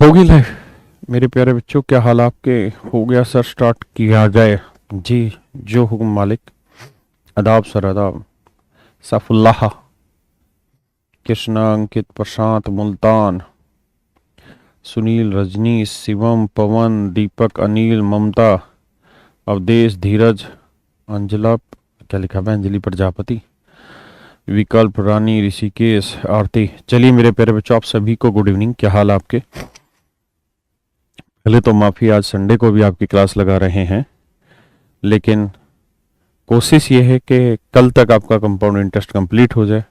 होगी लाइफ। मेरे प्यारे बच्चों, क्या हाल आपके? हो गया सर, स्टार्ट किया जाए। जी, जो हुक्म मालिक। अदाब सर, अदाब। सफुल्लाह। कृष्णा, अंकित, प्रशांत, मुल्तान, सुनील, रजनी, शिवम, पवन, दीपक, अनिल, ममता, अवधेश, धीरज, अंजला, क्या लिखा है, अंजलि प्रजापति, विकल्प, रानी, ऋषिकेश, आरती। चलिए मेरे प्यारे बच्चों, आप सभी को गुड इवनिंग। क्या हाल आपके? पहले तो माफ़ी, आज संडे को भी आपकी क्लास लगा रहे हैं, लेकिन कोशिश ये है कि कल तक आपका कंपाउंड इंटरेस्ट कंप्लीट हो जाए,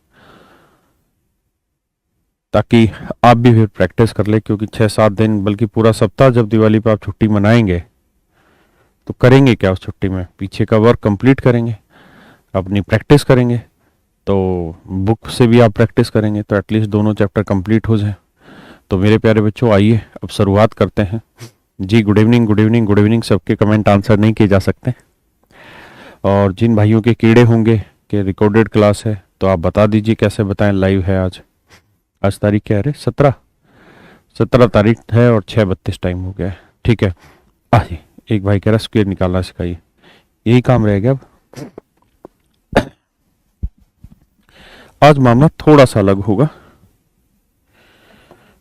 ताकि आप भी फिर प्रैक्टिस कर ले। क्योंकि 6-7 दिन, बल्कि पूरा सप्ताह जब दिवाली पे आप छुट्टी मनाएंगे, तो करेंगे क्या उस छुट्टी में? पीछे का वर्क कंप्लीट करेंगे, अपनी प्रैक्टिस करेंगे। तो बुक से भी आप प्रैक्टिस करेंगे, तो एटलीस्ट दोनों चैप्टर कंप्लीट हो जाए। तो मेरे प्यारे बच्चों, आइए अब शुरुआत करते हैं। जी, good evening, good evening, good evening. सबके कमेंट आंसर नहीं किए जा सकते, और जिन भाइयों के कीड़े होंगे कि रिकॉर्डेड क्लास है, तो आप बता दीजिए कैसे बताएं लाइव है आज। आज तारीख क्या है रे? 17 तारीख है और 6:32 टाइम हो गया है। ठीक है। आइए। एक भाई कह रहा स्क्वेयर निकालना सिखाइए। यही काम रहेगा अब। आज मामला थोड़ा सा अलग होगा,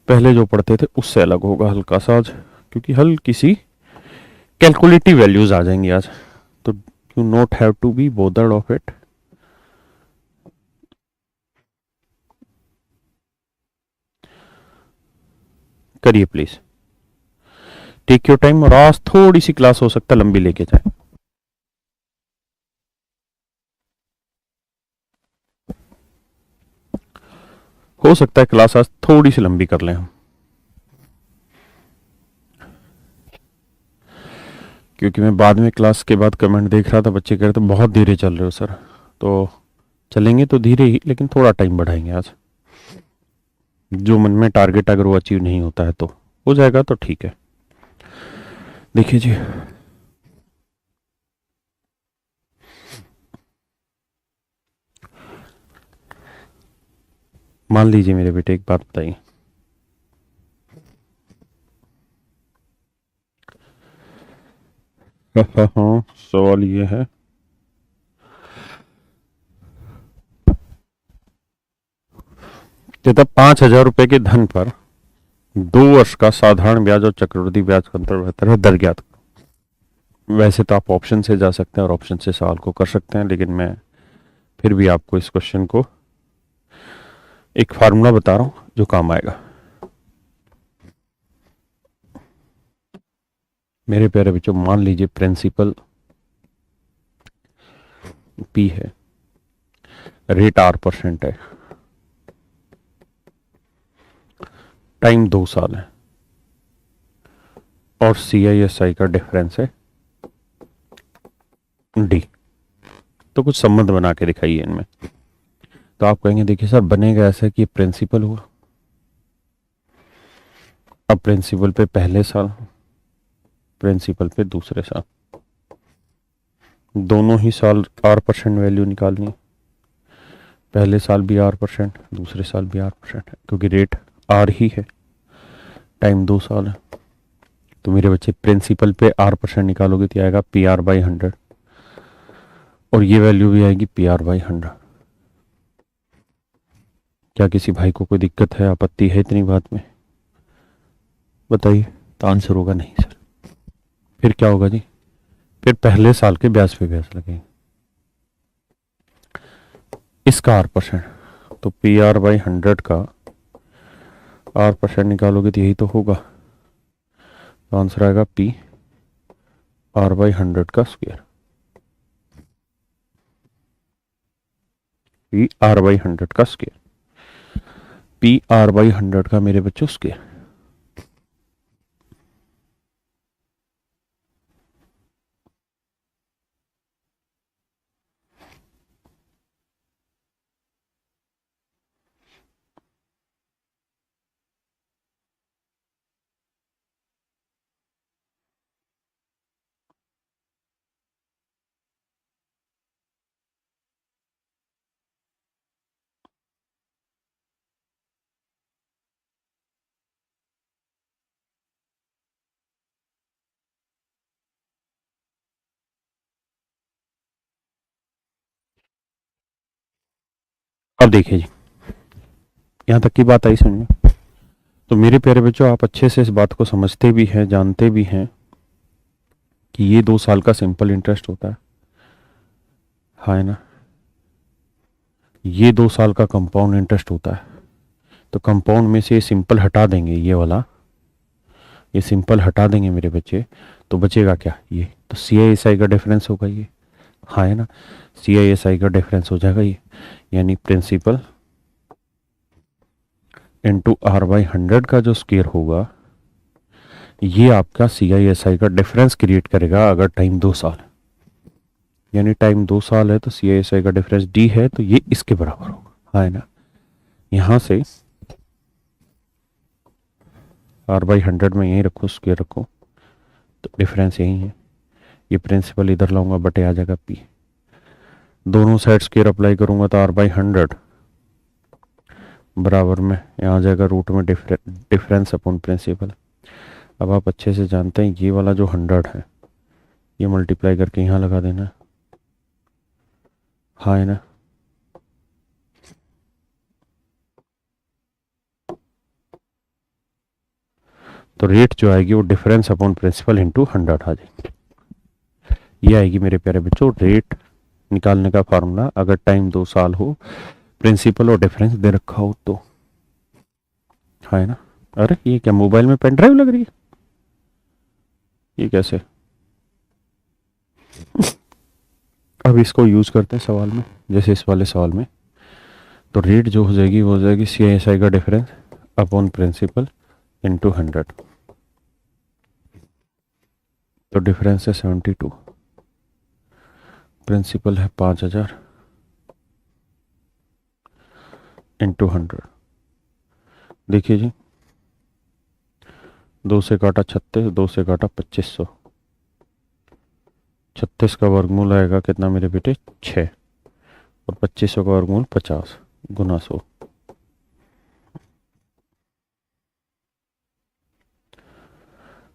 पहले जो पढ़ते थे उससे अलग होगा हल्का सा आज, क्योंकि हल्की सी कैलकुलेटिव वैल्यूज आ जाएंगी आज। तो you not have to be bothered of it. करिए प्लीज, टेक योर टाइम। और आज थोड़ी सी क्लास हो सकता है लंबी लेके जाए। हो सकता है क्लास आज थोड़ी सी लंबी कर लें हम, क्योंकि मैं बाद में क्लास के बाद कमेंट देख रहा था, बच्चे कह रहे थे बहुत धीरे चल रहे हो सर। तो चलेंगे तो धीरे ही, लेकिन थोड़ा टाइम बढ़ाएंगे आज। जो मन में टारगेट अगर वो अचीव नहीं होता है तो हो जाएगा, तो ठीक है। देखिए जी, मान लीजिए मेरे बेटे, एक बात बताइए। हाँ, सवाल ये है, कि तब 5,000 रुपए के धन पर 2 वर्ष का साधारण ब्याज और चक्रवृद्धि ब्याज का अंतर बेहतर है, दर ज्ञात करो। वैसे तो आप ऑप्शन से जा सकते हैं और ऑप्शन से सवाल को कर सकते हैं, लेकिन मैं फिर भी आपको इस क्वेश्चन को एक फार्मूला बता रहा हूं जो काम आएगा। मेरे प्यारे बच्चों, मान लीजिए प्रिंसिपल पी है, रेट 8% है, टाइम 2 साल है, और CISI का डिफरेंस है D। तो कुछ संबंध बना के दिखाइए इनमें। तो आप कहेंगे देखिए सर, बनेगा ऐसा कि प्रिंसिपल हुआ, अब प्रिंसिपल पे पहले साल, प्रिंसिपल पे दूसरे साल, दोनों ही साल R% वैल्यू निकालनी है। पहले साल भी R%, दूसरे साल भी R%, है क्योंकि रेट R ही है, टाइम 2 साल है। तो मेरे बच्चे, प्रिंसिपल पे R% निकालोगे तो आएगा PR/100, और ये वैल्यू भी आएगी PR/100। क्या किसी भाई को कोई दिक्कत है, आपत्ति है इतनी बात में? बताइए। तो आंसर होगा नहीं सर। फिर क्या होगा जी? फिर पहले साल के ब्याज पे ब्याज लगेंगे, इसका R%। तो PR/100 का R% निकालोगे तो यही तो होगा। तो आंसर आएगा PR/100 का स्क्वायर। PR/100 का स्क्वायर, PR/100 का मेरे बच्चों स्क्वायर। अब देखिए जी, यहाँ तक की बात आई समझ में। तो मेरे प्यारे बच्चों, आप अच्छे से इस बात को समझते भी हैं, जानते भी हैं कि ये 2 साल का सिंपल इंटरेस्ट होता है ना। ये 2 साल का कंपाउंड इंटरेस्ट होता है। तो कंपाउंड में से ये सिंपल हटा देंगे, ये वाला, ये सिंपल हटा देंगे मेरे बच्चे, तो बचेगा क्या? ये तो सी आई एस आई का डिफरेंस होगा ये, है ना। सी आई एस आई का डिफरेंस हो जाएगा ये, यानी प्रिंसिपल इंटू आर बाई 100 का जो स्क्वायर होगा, ये आपका सी आई एस आई का डिफरेंस क्रिएट करेगा अगर टाइम 2 साल है। यानी टाइम 2 साल है तो सी आई एस आई का डिफरेंस डी है, तो ये इसके बराबर होगा, है ना। यहां से आर बाई 100 में यहीं रखो, स्क्वायर रखो, तो डिफरेंस यही है। ये प्रिंसिपल इधर लाऊंगा, बटे आ जाएगा पी। दोनों साइड स्क्वायर अप्लाई करूंगा तो आर बाई 100 बराबर में यहाँ आ जाएगा रूट में डिफरेंस अपॉन प्रिंसिपल। अब आप अच्छे से जानते हैं ये वाला जो 100 है, ये मल्टीप्लाई करके यहाँ लगा देना है, हाँ है ना। तो रेट जो आएगी वो डिफरेंस अपॉन प्रिंसिपल इंटू 100 आ जाएगी। ये आएगी मेरे प्यारे बच्चों रेट निकालने का फार्मूला, अगर टाइम 2 साल हो, प्रिंसिपल और डिफरेंस दे रखा हो तो, है ना। अरे ये क्या मोबाइल में पेन ड्राइव लग रही है, ये कैसे? अब इसको यूज करते हैं सवाल में, जैसे इस वाले सवाल में। तो रेट जो हो जाएगी वो हो जाएगी सी आई एस आई का डिफरेंस अपॉन प्रिंसिपल इंटू 100। तो डिफरेंस है 72, प्रिंसिपल है 5000 इंटू 100। देखिए जी, 2 से काटा 36, 2 से काटा 2500, 36 का वर्गमूल आएगा कितना मेरे बेटे? 6, और 2500 का वर्गमूल 50 गुना 100,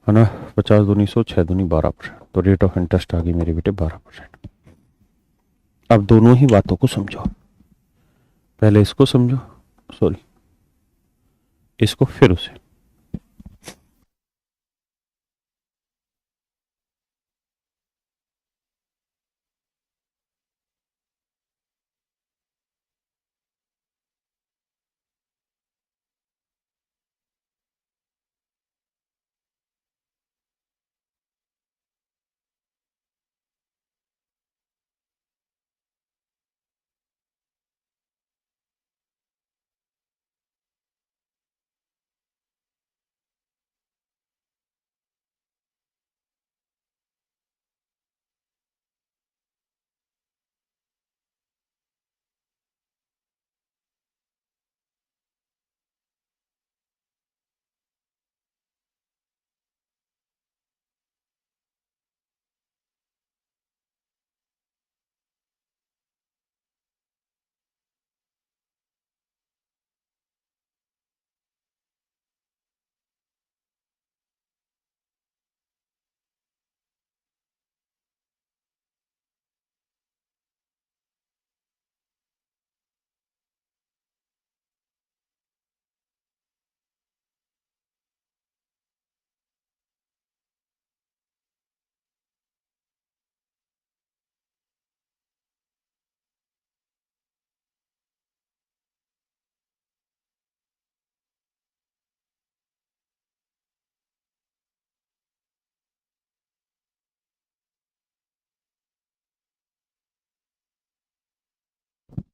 है ना। 50 दूनी 100, 6 दूनी 12%। तो रेट ऑफ इंटरेस्ट आ गई मेरे बेटे 12%। अब दोनों ही बातों को समझो, पहले इसको समझो, सॉरी इसको, फिर उसे।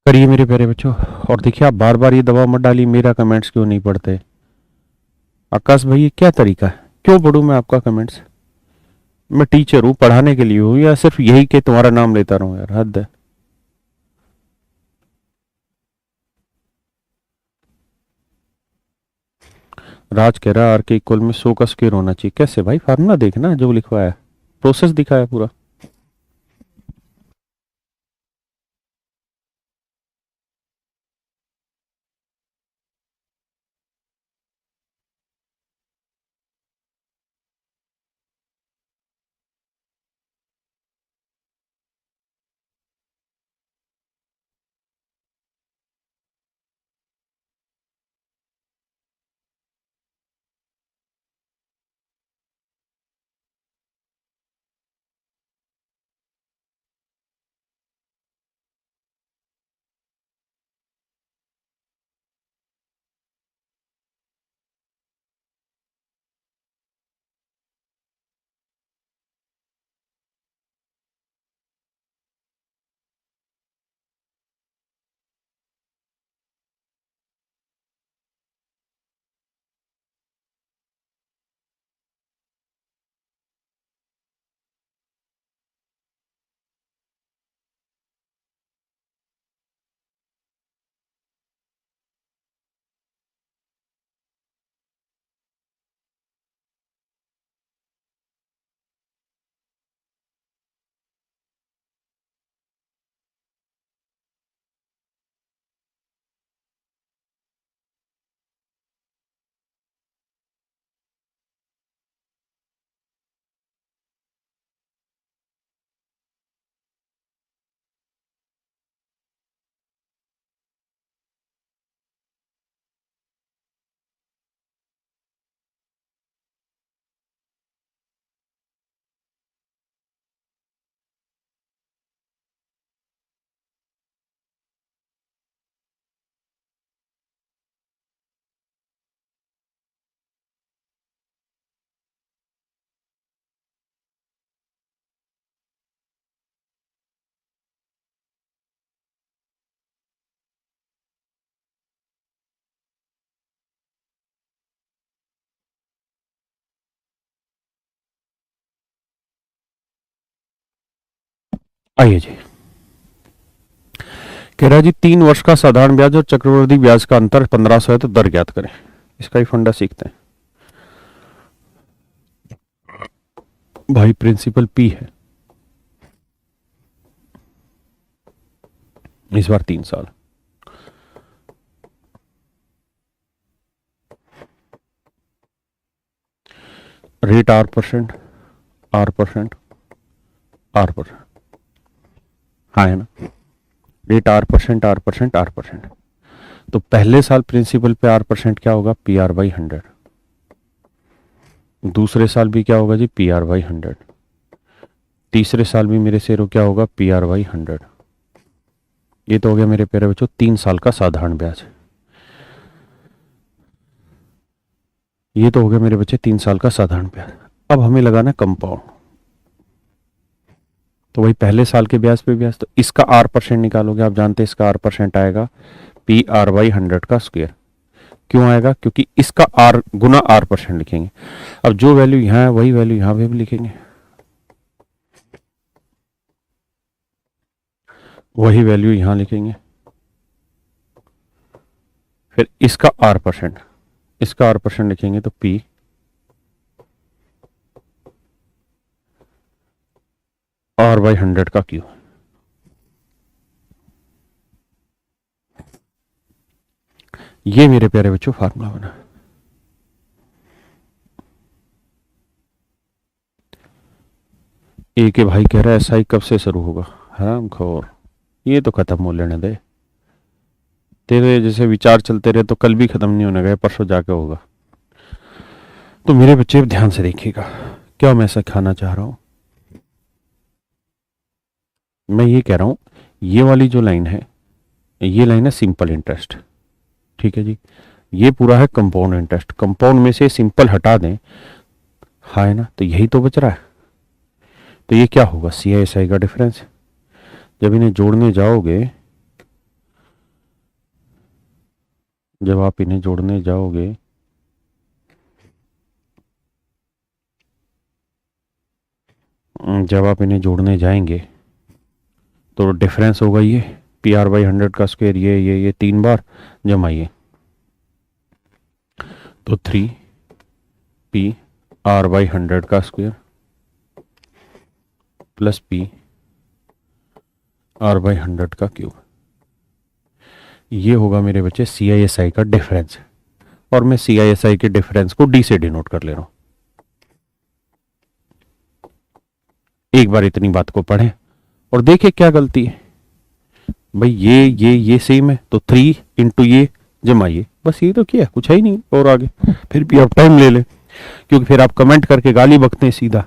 करिए मेरे प्यारे बच्चों। और देखिए, आप बार बार ये दबाव मत डालिए, मेरा कमेंट्स क्यों नहीं पढ़ते? आकाश भाई ये क्या तरीका है, क्यों पढ़ूं मैं आपका कमेंट्स? मैं टीचर हूँ, पढ़ाने के लिए हूँ, या सिर्फ यही कि तुम्हारा नाम लेता रहूं? यार हद है। राज कह रहा है आर के इक्वल में 100 का स्क्वायर होना चाहिए। कैसे भाई? फार्मूला देखना जो लिखवाया है, प्रोसेस दिखाया पूरा। आइए जी, कह रहा है जी 3 वर्ष का साधारण ब्याज और चक्रवृद्धि ब्याज का अंतर 1500 है तो दर ज्ञात करें। इसका ही फंडा सीखते हैं भाई। प्रिंसिपल पी है, इस बार 3 साल। रेट R%, R%, R%, हाँ है ना। Rate R%, R%, R%। तो पहले साल प्रिंसिपल पे R% क्या होगा, PR/100। दूसरे साल भी क्या होगा जी, PR/100। तीसरे साल भी मेरे शेरों क्या होगा, PR/100। ये तो हो गया मेरे प्यारे बच्चों 3 साल का साधारण ब्याज। ये तो हो गया मेरे बच्चे 3 साल का साधारण ब्याज। अब हमें लगाना कंपाउंड। तो वही पहले साल के ब्याज पे ब्याज, तो इसका R% निकालोगे, आप जानते हैं इसका R% आएगा PR/100 का स्क्वायर। क्यों आएगा, क्योंकि इसका R गुना R% लिखेंगे। अब जो वैल्यू यहां है वही वैल्यू यहां पे भी लिखेंगे, वही वैल्यू यहां लिखेंगे। फिर इसका R%, इसका R% लिखेंगे तो P R/100 का Q। ये मेरे प्यारे बच्चों फार्मूला बना। ए के भाई कह रहा है SI कब से शुरू होगा, हरामखोर। ये तो खत्म हो लेने दे, तेरे जैसे विचार चलते रहे तो कल भी खत्म नहीं होने गए, परसों जाके होगा। तो मेरे बच्चे ध्यान से देखिएगा क्या मैं सिखाना चाह रहा हूं। मैं ये कह रहा हूं, ये वाली जो लाइन है, ये लाइन है सिंपल इंटरेस्ट, ठीक है जी। ये पूरा है कंपाउंड इंटरेस्ट। कंपाउंड में से सिंपल हटा दें, हाँ है ना, तो यही तो बच रहा है। तो ये क्या होगा, CI/SI का डिफरेंस। जब इन्हें जोड़ने जाओगे, जब आप इन्हें जोड़ने जाओगे, जब आप इन्हें जोड़ने जाएंगे तो डिफरेंस होगा ये PR/100 का स्क्वायर, ये 3 बार जमाइए तो 3PR/100 का स्क्वायर प्लस PR/100 का क्यूब। ये होगा मेरे बच्चे CI/SI का डिफरेंस। और मैं CI/SI के डिफरेंस को D से डिनोट कर ले रहा हूं। एक बार इतनी बात को पढ़ें और देखें क्या गलती है। भाई ये सेम है तो 3 इंटू ये जमाइए, बस ये तो किया, कुछ है ही नहीं। और आगे फिर भी आप टाइम ले लें, क्योंकि फिर आप कमेंट करके गाली बकते हैं सीधा,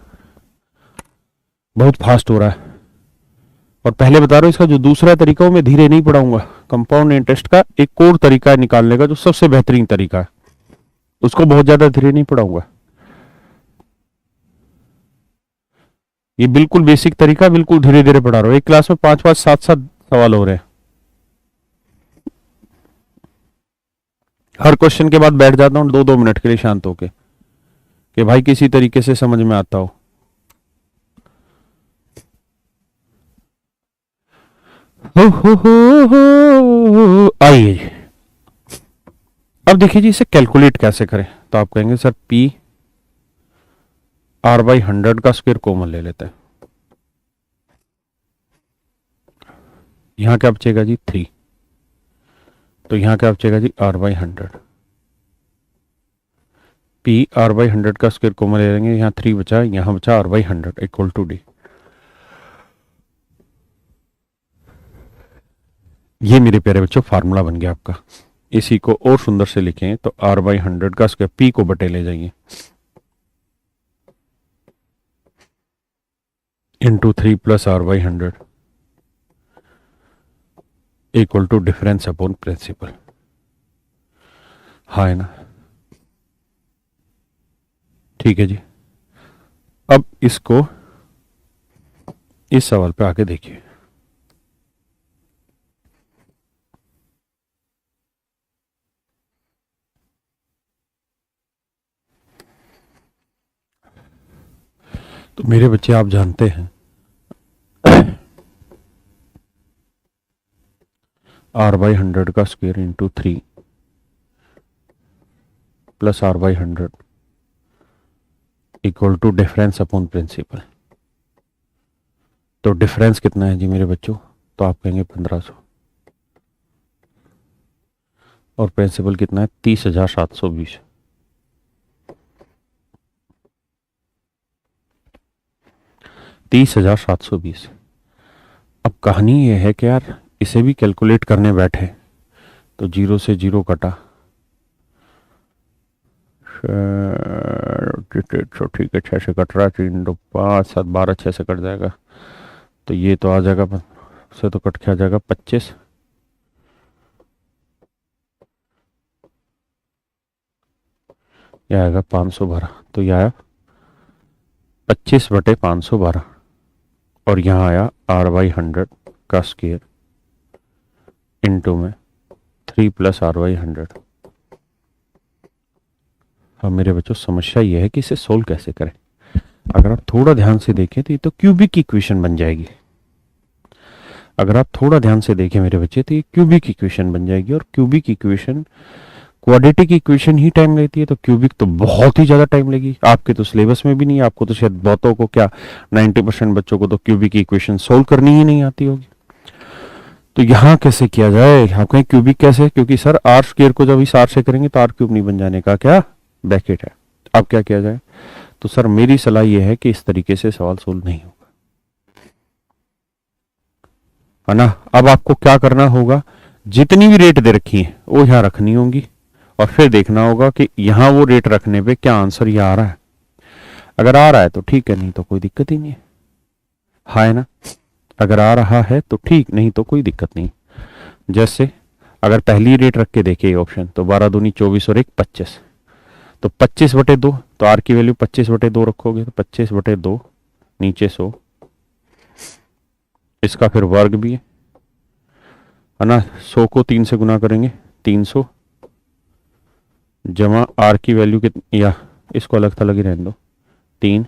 बहुत फास्ट हो रहा है। और पहले बता रहा हूं, इसका जो दूसरा तरीका वो मैं धीरे नहीं पढ़ाऊंगा। कंपाउंड इंटरेस्ट का एक और तरीका है निकालने का, जो सबसे बेहतरीन तरीका है, उसको बहुत ज्यादा धीरे नहीं पढ़ाऊंगा। ये बिल्कुल बेसिक तरीका, बिल्कुल धीरे धीरे पढ़ा रहा हूं। एक क्लास में 5-5, 7-7 सवाल हो रहे हैं। हर क्वेश्चन के बाद बैठ जाता हूं 2-2 मिनट के लिए शांत होके, कि भाई किसी तरीके से समझ में आता हो। आइए अब देखिए जी, इसे कैलकुलेट कैसे करें। तो आप कहेंगे सर PR/100 का स्क्वायर कॉमन ले लेते हैं। यहां क्या बचेगा जी 3, तो यहां क्या बचेगा जी R/100। PR/100 का स्क्वायर कॉमन ले लेंगे, यहां 3 बचा, यहां बचा R/100 इक्वल टू D। ये मेरे प्यारे बच्चों फार्मूला बन गया आपका। इसी को और सुंदर से लिखें तो R/100 का स्क्वायर, P को बटे ले जाइए, into 3 plus R/100 equal to difference upon principal. हाँ है ना, ठीक है जी। अब इसको इस सवाल पे आके देखिए। तो मेरे बच्चे आप जानते हैं r/100 का square into 3 plus r/100 equal to difference upon principal. तो डिफरेंस कितना है जी मेरे बच्चों? तो आप कहेंगे 1500 और प्रिंसिपल कितना है? 30,720। अब कहानी ये है कि यार इसे भी कैलकुलेट करने बैठे तो 0 से 0 कटा, ठीक है 6 से कट रहा है, 3 2 5 7 12, 6 से कट जाएगा तो ये तो आ जाएगा, से तो कट के आ जाएगा 25। यह आएगा 512, तो यह आया 25/512 और यहाँ आया r/100 का स्क्वायर इंटू में 3 प्लस r/100। अब मेरे बच्चों समस्या यह है कि इसे सोल्व कैसे करें। अगर आप थोड़ा ध्यान से देखें तो ये तो क्यूबिक इक्वेशन बन जाएगी। अगर आप थोड़ा ध्यान से देखें मेरे बच्चे तो ये क्यूबिक इक्वेशन बन जाएगी, और क्यूबिक इक्वेशन क्वाड्रेटिक इक्वेशन ही टाइम लेती है, तो क्यूबिक तो बहुत ही ज्यादा टाइम लेगी। आपके तो सिलेबस में भी नहीं है, आपको तो शायद बहुतों को, क्या 90% बच्चों को तो क्यूबिक इक्वेशन सोल्व करनी ही नहीं आती होगी। तो यहां कैसे किया जाए? आप कहें क्यूबिक कैसे? क्योंकि सर आर स्क्वायर को जब इस आर से करेंगे तो आर क्यूब नहीं बन जाने का क्या ब्रैकेट है। अब क्या किया जाए? तो सर मेरी सलाह यह है कि इस तरीके से सवाल सोल्व नहीं होगा, है ना। अब आपको क्या करना होगा, जितनी भी रेट दे रखी है वो यहां रखनी होंगी और फिर देखना होगा कि यहां वो रेट रखने पे क्या आंसर ये आ रहा है। अगर आ रहा है तो ठीक है, नहीं तो कोई दिक्कत ही नहीं है, है ना। अगर आ रहा है तो ठीक, नहीं तो कोई दिक्कत नहीं। जैसे अगर पहली रेट रख के देखे ऑप्शन, तो 12 दूनी 24 और 1 25, तो 25/2, तो आर की वैल्यू 25/2 रखोगे तो 25/2 नीचे 100, इसका फिर वर्ग भी है ना। 100 को 3 से गुना करेंगे 300, जमा आर की वैल्यू कितनी, या इसको अलग थलग ही रहने दो, 3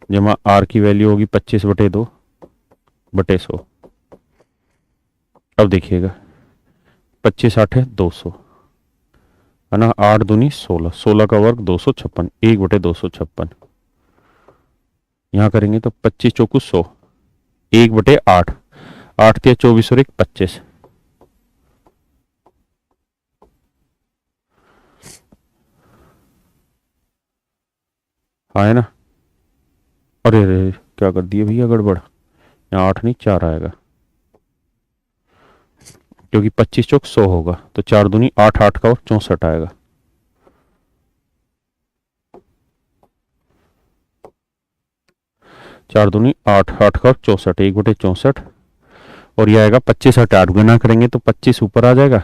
जमा आर की वैल्यू होगी 25/2/100। अब देखिएगा 25 8 है 200, है ना। 8 दूनी 16, 16 का वर्ग 256, 1/256। यहां करेंगे तो 25 चौकू 100, 1/8, 8 के 24 और 1 25। हाँ है ना। अरे अरे क्या कर दिए भैया गड़बड़, यहाँ 8 नहीं 4 आएगा, क्योंकि 25 चौक 100 होगा, तो 4 दूनी 8, 8 का और 64 आएगा। चार दूनी 8, 8 का और 64, 1/64, और यह आएगा 25 8 8 गुना करेंगे तो 25 ऊपर आ जाएगा,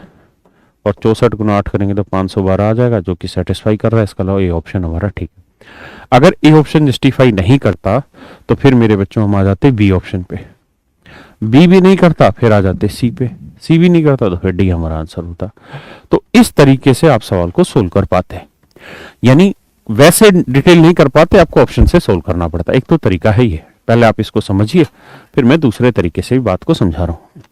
और 64 गुना 8 करेंगे तो 512 आ जाएगा, जो कि सेटिस्फाई कर रहा है। इसका अलावा ये ऑप्शन हमारा ठीक है। अगर ए ऑप्शन जस्टिफाई नहीं करता तो फिर मेरे बच्चों हम आ जाते बी ऑप्शन पे, बी भी नहीं करता फिर आ जाते सी पे, सी भी नहीं करता तो फिर डी हमारा आंसर होता। तो इस तरीके से आप सवाल को सोल्व कर पाते हैं, यानी वैसे डिटेल नहीं कर पाते, आपको ऑप्शन से सोल्व करना पड़ता है। एक तो तरीका है ये, पहले आप इसको समझिए, फिर मैं दूसरे तरीके से भी बात को समझा रहा हूं।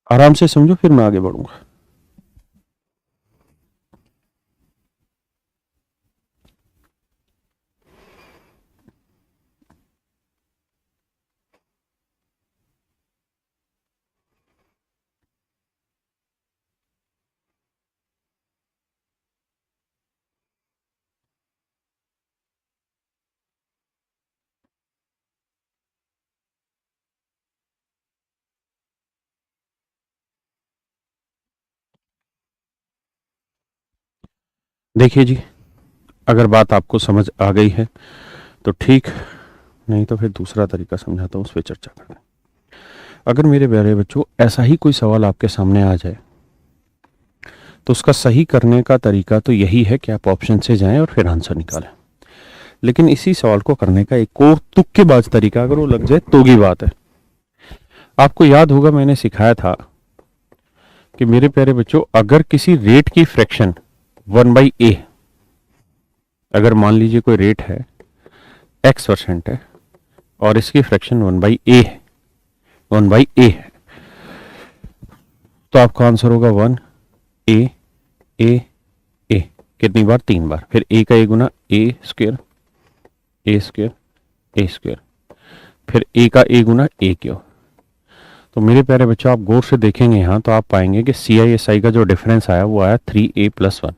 आराम से समझो फिर मैं आगे बढ़ूंगा। देखिए जी, अगर बात आपको समझ आ गई है तो ठीक, नहीं तो फिर दूसरा तरीका समझाता हूं, उस पर चर्चा करते हैं। अगर मेरे प्यारे बच्चों ऐसा ही कोई सवाल आपके सामने आ जाए तो उसका सही करने का तरीका तो यही है कि आप ऑप्शन से जाएं और फिर आंसर निकालें। लेकिन इसी सवाल को करने का एक और तुक्केबाज तरीका अगर वो लग जाए तो की बात है। आपको याद होगा मैंने सिखाया था कि मेरे प्यारे बच्चों, अगर किसी रेट की फ्रैक्शन 1/a, अगर मान लीजिए कोई रेट है x% है और इसकी फ्रैक्शन 1/a है, 1/a है, तो आपका आंसर होगा 1 a a a। कितनी बार? 3 बार। फिर a का a Guna a square a square, फिर a का a गुना a क्यों। तो मेरे प्यारे बच्चों, आप गौर से देखेंगे यहाँ तो आप पाएंगे कि CISI का जो डिफरेंस आया वो आया 3a+1।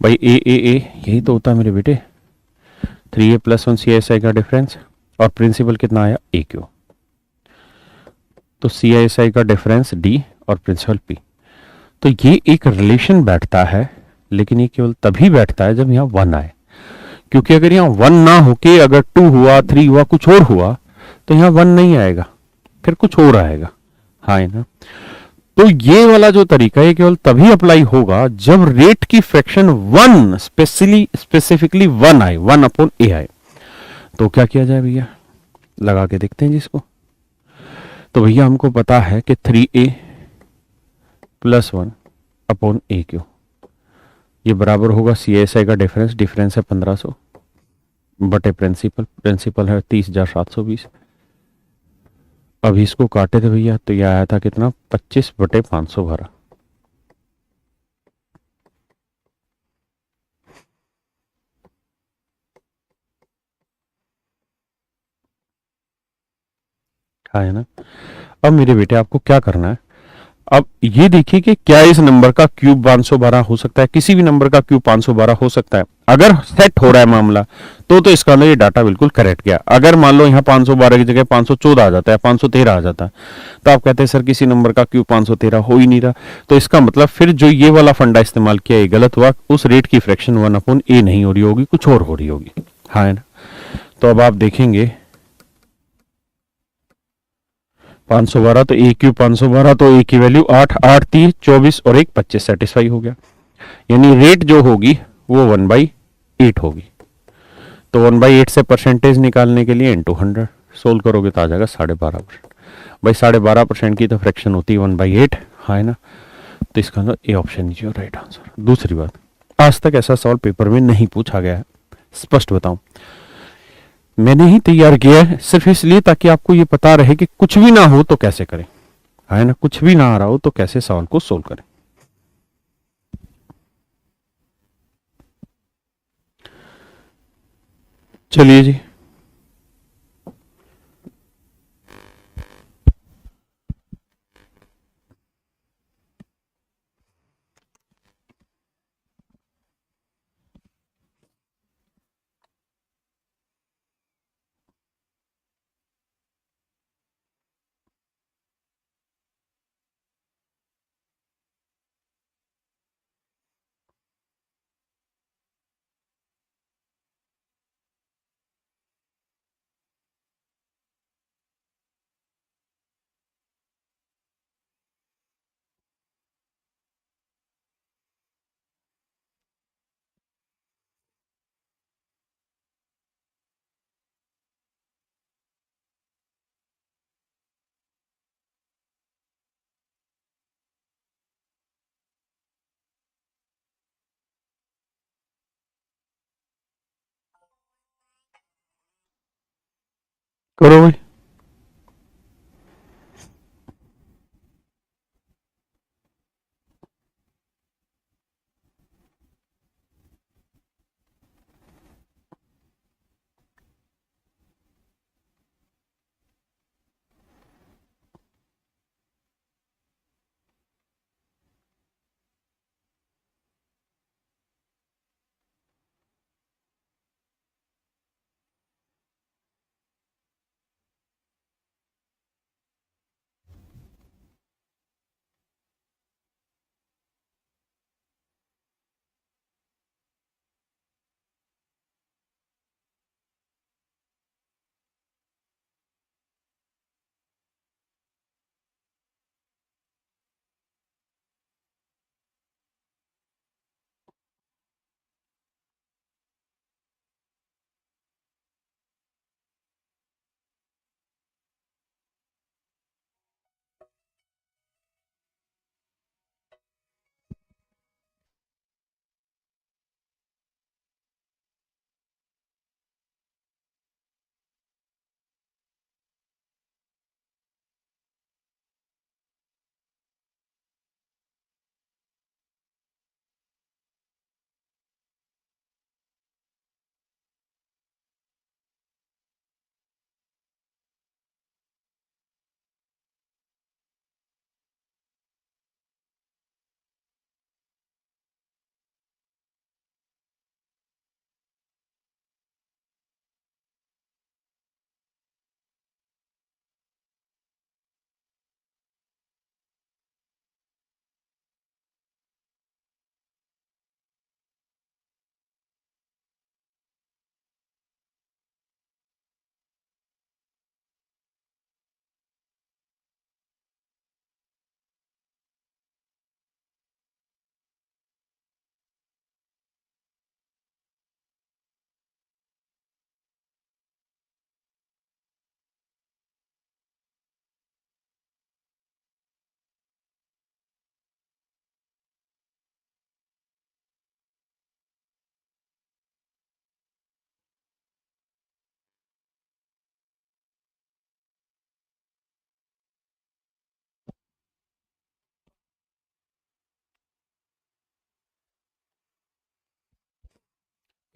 भाई ए यही तो होता है मेरे बेटे, 3a+1 CISI का डिफरेंस, और प्रिंसिपल कितना आया? a क्यों। तो CISI का डिफरेंस d और प्रिंसिपल p। तो ये एक रिलेशन बैठता है, लेकिन ये केवल तभी बैठता है जब यहाँ 1 आए, क्योंकि अगर यहाँ 1 ना होके अगर 2 हुआ, 3 हुआ, कुछ और हुआ, तो यहाँ 1 नहीं आएगा, फिर कुछ और आएगा। हाँ है ना। तो ये वाला जो तरीका है केवल तभी अप्लाई होगा जब रेट की फ्रैक्शन 1 स्पेसिफिकली 1 आए, 1/a आए। तो क्या किया जाए भैया, लगा के देखते हैं जिसको। तो भैया हमको पता है कि 3a+1/a क्यों, ये बराबर होगा CISI का डिफरेंस है 1500 बटे प्रिंसिपल है 30,720। अभी इसको काटे थे भैया तो ये आया था कितना? 25/512। हाँ है ना। अब मेरे बेटे आपको क्या करना है, अब ये देखिए कि क्या इस नंबर का क्यूब 512 हो सकता है? किसी भी नंबर का क्यूब 512 हो सकता है। अगर सेट हो रहा है मामला तो इसका मतलब ये डाटा बिल्कुल करेक्ट गया। अगर मान लो यहाँ 512 की जगह 514 आ जाता है, 513 आ जाता है, तो आप कहते हैं सर किसी नंबर का क्यूब 513 हो ही नहीं रहा, तो इसका मतलब फिर जो ये वाला फंडा इस्तेमाल किया ये गलत हुआ। उस रेट की फ्रैक्शन 1/a नहीं हो रही होगी, कुछ और हो रही होगी। हाँ है ना। तो अब आप देखेंगे 512 तो a क्यूब 512, तो a की वैल्यू 8, 8 3 24 और 1 25 सेटिस्फाई हो गया। यानी रेट जो होगी वो 1/8 होगी। तो 1/8 से परसेंटेज निकालने के लिए इंटू 100 सोल्व करोगे तो आ जाएगा 12.5%। भाई 12.5% की तो फ्रैक्शन होती है 1/8। हाँ है ना। तो इसका मतलब A option is your right answer. दूसरी बात, आज तक ऐसा सवाल पेपर में नहीं पूछा गया है, स्पष्ट बताऊं। मैंने ही तैयार किया है सिर्फ इसलिए ताकि आपको ये पता रहे कि कुछ भी ना हो तो कैसे करें। है ना, कुछ भी ना आ रहा हो तो कैसे सवाल को सोल्व करें। चलिए जी। करो भाई।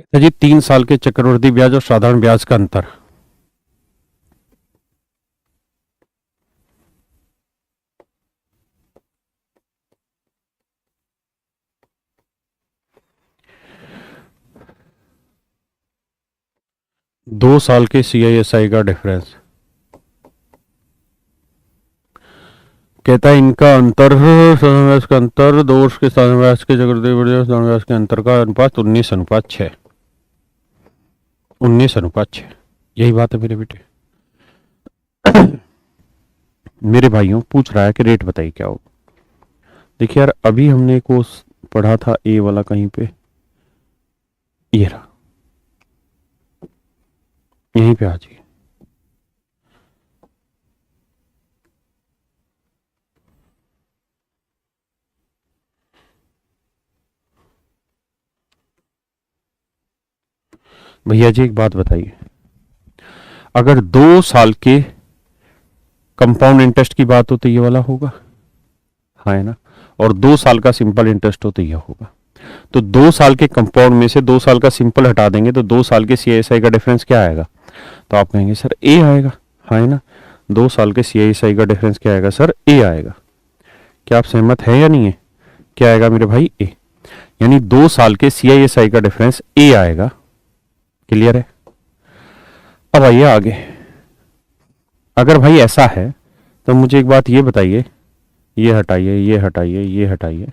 कहता जी 3 साल के चक्रवृद्धि ब्याज और साधारण ब्याज का अंतर। दो साल के CISI का डिफरेंस। कहता है इनका अंतर, साधारण का अंतर, दो वर्ष के साधारण ब्याज के चक्रवृद्धि ब्याज साधारण ब्याज के अंतर का अनुपात 19:6। 19:6, यही बात है मेरे बेटे। मेरे भाइयों पूछ रहा है कि रेट बताइए क्या हो। देखिए यार, अभी हमने एक वो पढ़ा था ए वाला कहीं पे, ये रहा, यहीं पे आ जाइए। भैया जी एक बात बताइए, अगर 2 साल के कंपाउंड इंटरेस्ट की बात हो तो ये वाला होगा, हाँ है ना, और 2 साल का सिंपल इंटरेस्ट हो तो यह होगा। तो 2 साल के कंपाउंड में से 2 साल का सिंपल हटा देंगे तो 2 साल के CISI का डिफरेंस क्या आएगा, तो आप कहेंगे सर ए आएगा, हाँ है ना। 2 साल के CISI का डिफरेंस क्या आएगा सर, ए आएगा। क्या आप सहमत है या नहीं है? क्या आएगा मेरे भाई, ए। यानी 2 साल के CISI का डिफरेंस ए आएगा। क्लियर है? अब आइए आगे। अगर भाई ऐसा है तो मुझे एक बात ये बताइए, ये हटाइए, ये हटाइए, ये हटाइए,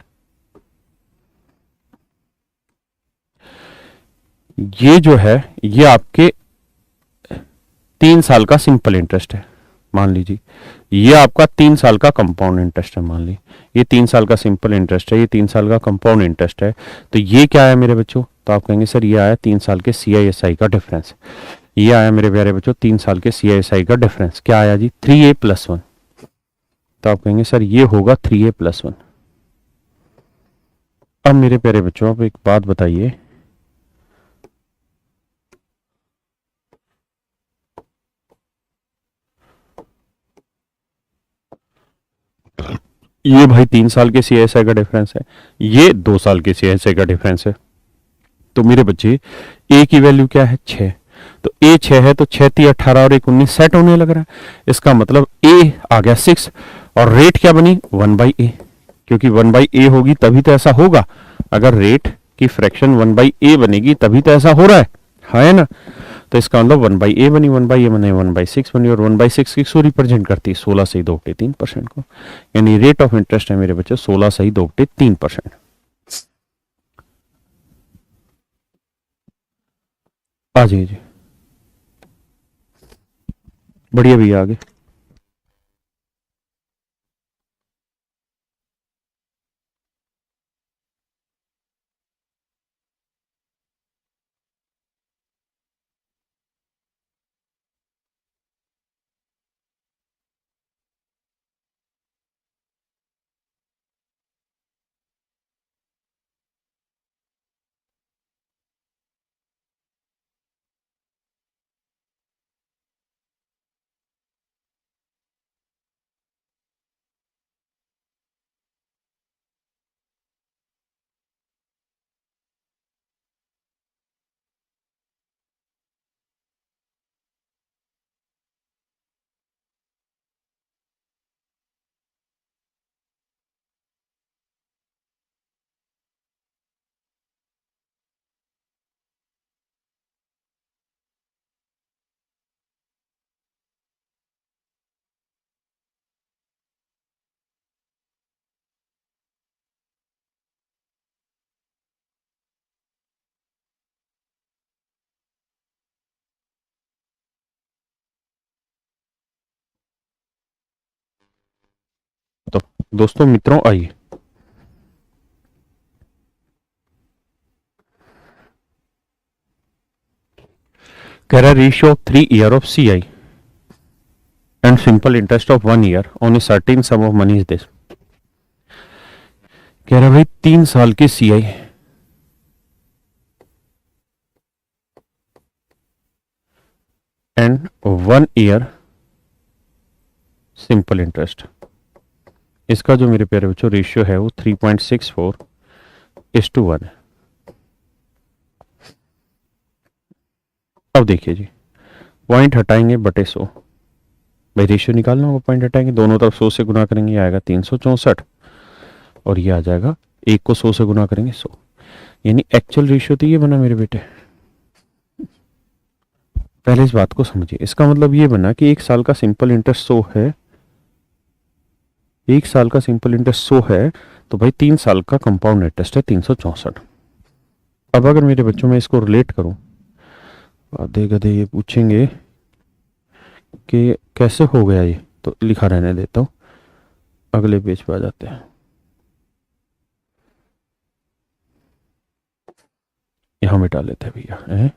ये जो है ये आपके 3 साल का सिंपल इंटरेस्ट है, मान लीजिए। ये आपका 3 साल का कंपाउंड इंटरेस्ट है, मान ली। ये 3 साल का सिंपल इंटरेस्ट है, ये 3 साल का कंपाउंड इंटरेस्ट है। तो ये क्या है मेरे बच्चों, तो आप कहेंगे सर ये आया 3 साल के CISI का डिफरेंस। ये आया मेरे प्यारे बच्चों 3 साल के CISI का डिफरेंस। क्या आया जी, 3A+1। तो आप कहेंगे सर ये होगा 3A+1। अब मेरे प्यारे बच्चों आप एक बात बताइए, ये भाई 3 साल के CISI का डिफरेंस है, ये 2 साल के CISI का डिफरेंस है। तो मेरे बच्चे ए की वैल्यू क्या है, 6। तो ए 6 है तो 6×3 = 18 और 1×19 सेट होने लग रहा है। इसका मतलब ए आ गया 6 और रेट क्या बनी 1/a, क्योंकि 1/a होगी तभी तो ऐसा होगा। अगर रेट की फ्रैक्शन 1/a बनेगी तभी तो ऐसा हो रहा है ना। तो इसका मतलब 1/a बनी, 1/a बने 1/6 बनी, और 1/6 किसको रिप्रेजेंट करती है, 16 सही 2/3% को। यानी रेट ऑफ इंटरेस्ट है मेरे बच्चे 16 सही 2/3%। आ जाइए जी, बढ़िया भैया आगे। तो दोस्तों मित्रों आइए, कह रहा ratio of 3 year of CI and simple interest of 1 year on a certain some of money is this. कह रहा भाई 3 साल की CI and 1 year simple interest, इसका जो मेरे प्यारे बच्चों रेशियो है वो 3.64:1 है। अब देखिए जी, पॉइंट हटाएंगे बटे 100, भाई रेशियो निकालना होगा, पॉइंट हटाएंगे, दोनों तरफ 100 से गुना करेंगे, ये आएगा 364, और ये आ जाएगा, एक को 100 से गुना करेंगे 100, यानी एक्चुअल रेशियो तो ये बना मेरे बेटे। पहले इस बात को समझिए, इसका मतलब ये बना कि एक साल का सिंपल इंटरेस्ट 100 है, एक साल का सिंपल इंटरेस्ट 100 है, तो भाई 3 साल का कंपाउंड इंटरेस्ट है 364। अब अगर मेरे बच्चों में इसको रिलेट करूं, आधे गधे ये पूछेंगे कि कैसे हो गया ये, तो लिखा रहने देता हूं, अगले पेज पे आ जाते हैं। यहां मिटा लेते हैं भैया,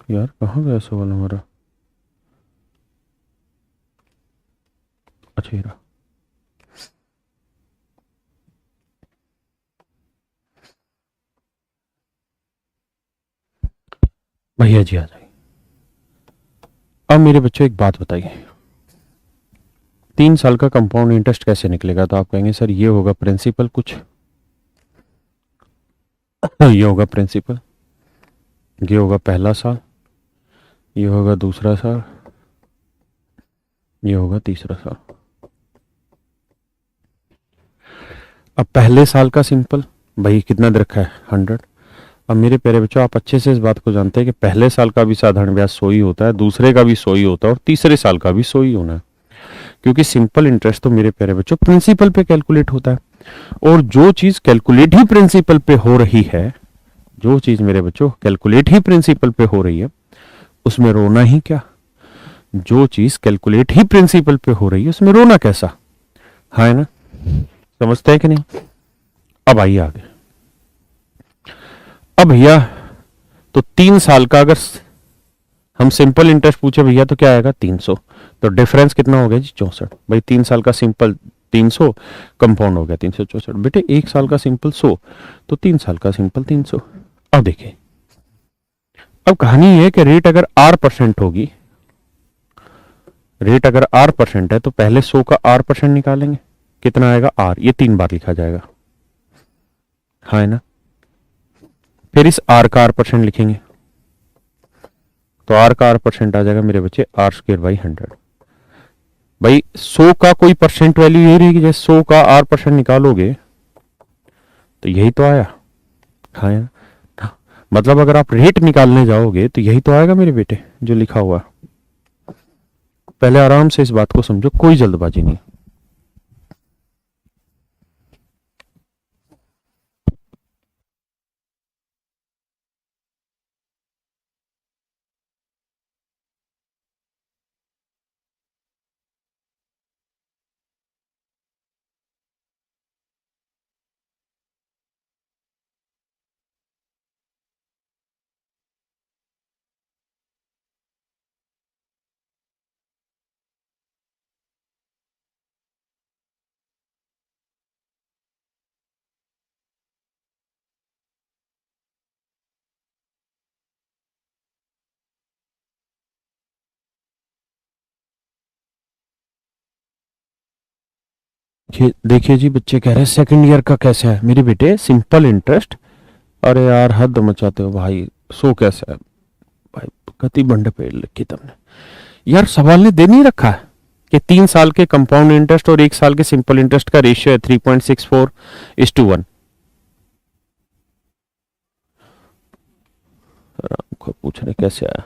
यार कहाँ गया सवाल हमारा, अच्छा ये रहा। भैया जी आ जाइए। अब मेरे बच्चों एक बात बताइए, 3 साल का कंपाउंड इंटरेस्ट कैसे निकलेगा? तो आप कहेंगे सर ये होगा प्रिंसिपल कुछ, ये होगा प्रिंसिपल, ये होगा पहला साल, ये होगा दूसरा साल, ये होगा तीसरा साल। अब पहले साल का सिंपल भाई कितना दे रखा है 100। अब मेरे प्यारे बच्चों, आप अच्छे से इस बात को जानते हैं कि पहले साल का भी साधारण ब्याज 100 ही होता है, दूसरे का भी 100 ही होता है, और तीसरे साल का भी 100 ही होना है, क्योंकि सिंपल इंटरेस्ट तो मेरे प्यारे बच्चों प्रिंसिपल पे कैलकुलेट होता है, और जो चीज कैलकुलेट ही प्रिंसिपल पे हो रही है, जो चीज मेरे बच्चों कैलकुलेट ही प्रिंसिपल पे हो रही है, उसमें रोना ही क्या? जो चीज कैलकुलेट ही प्रिंसिपल पे हो रही है उसमें रोना कैसा? है ना, समझते हैं कि नहीं? अब आइए आगे। अब भैया तो 3 साल का अगर हम सिंपल इंटरेस्ट पूछे भैया तो क्या आएगा 300, तो डिफरेंस कितना हो गया जी 64। भाई 3 साल का सिंपल 300, कंपाउंड हो गया 364। बेटे 1 साल का सिंपल 100, तो 3 साल का सिंपल 300। अब देखिए, अब कहानी है कि रेट अगर R% होगी, रेट अगर R% है, तो पहले 100 का R% निकालेंगे, कितना आएगा R, ये 3 बार लिखा जाएगा, है ना। फिर इस R का R% लिखेंगे, तो R का R% आ जाएगा मेरे बच्चे R²/100। भाई 100 का कोई परसेंट वैल्यू यही रहेगी, जैसे 100 का R% निकालोगे तो यही तो आया, है ना। मतलब अगर आप रेट निकालने जाओगे तो यही तो आएगा मेरे बेटे जो लिखा हुआ। पहले आराम से इस बात को समझो, कोई जल्दबाजी नहीं। देखिए जी, बच्चे कह रहे हैं सेकंड ईयर का कैसे है मेरे बेटे सिंपल इंटरेस्ट। अरे यार हद मचाते हो भाई, 100 कैसे है भाई, कति बंड पेड़ लिखी तुमने यार। सवाल ने दे नहीं रखा है कि 3 साल के कंपाउंड इंटरेस्ट और 1 साल के सिंपल इंटरेस्ट का रेशियो है 3.64:1। पूछ रहे कैसे आया।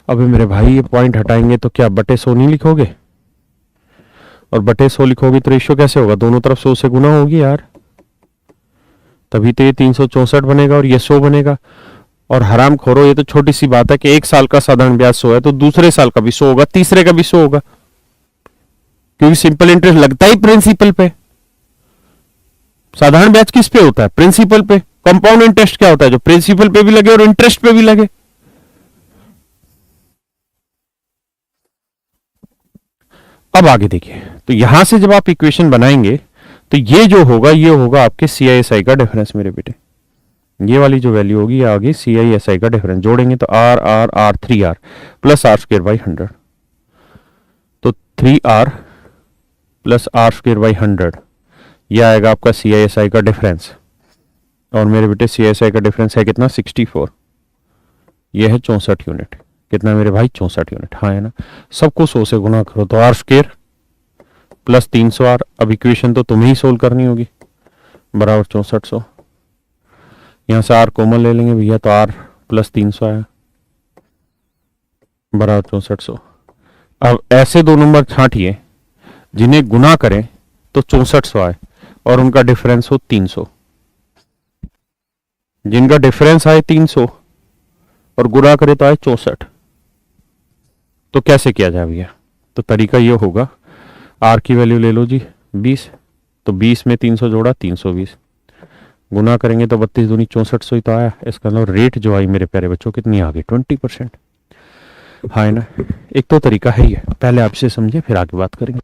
अबे मेरे भाई ये पॉइंट हटाएंगे तो क्या बटे 100 नहीं लिखोगे? और बटे 100 लिखोगे तो रेशियो कैसे होगा, दोनों तरफ 100 से गुना होगी यार, तभी तो ये 364 बनेगा और ये 100 बनेगा। और हराम खोरो, ये तो छोटी सी बात है कि 1 साल का साधारण ब्याज 100 है तो दूसरे साल का भी 100 होगा, तीसरे का भी 100 होगा, क्योंकि सिंपल इंटरेस्ट लगता ही प्रिंसिपल पे। साधारण ब्याज किस पे होता है? प्रिंसिपल पे। कंपाउंड इंटरेस्ट क्या होता है? जो प्रिंसिपल पे भी लगे और इंटरेस्ट पे भी लगे। अब आगे देखिए, तो यहां से जब आप इक्वेशन बनाएंगे तो ये जो होगा ये होगा आपके CISI का डिफरेंस मेरे बेटे। ये वाली जो वैल्यू होगी ये आगे सी आई एस आई का डिफरेंस जोड़ेंगे तो R R R 3R plus R square by 100, तो 3R plus R square by 100 ये आएगा आपका सी आई एस आई का डिफरेंस। और मेरे बेटे सी आई एस आई का डिफरेंस है कितना 64, ये है 64 यूनिट। कितना मेरे भाई 64 यूनिट, हाँ है ना। सबको 100 से गुना करो तो आर स्क्र प्लस 300R। अब इक्वेशन तो तुम्हें ही सोल्व करनी होगी, बराबर 6400। यहां से आर कॉमन ले लेंगे भैया तो आर प्लस 300 आया बराबर 6400। अब ऐसे दो नंबर छांटिए जिन्हें गुना करें तो 6400 आए और उनका डिफरेंस हो 300। जिनका डिफरेंस आए 300 और गुना करे तो आए 64। तो कैसे किया जाए भैया? तो तरीका ये होगा, आर की वैल्यू ले लो जी 20, तो 20 में 300 जोड़ा 320, गुना करेंगे तो 32 दूनी 6400 ही तो आया। इसका मतलब रेट जो आई मेरे प्यारे बच्चों कितनी आ गई 20%। हाँ है ना। एक तो तरीका है ये, पहले आपसे समझे फिर आगे बात करेंगे।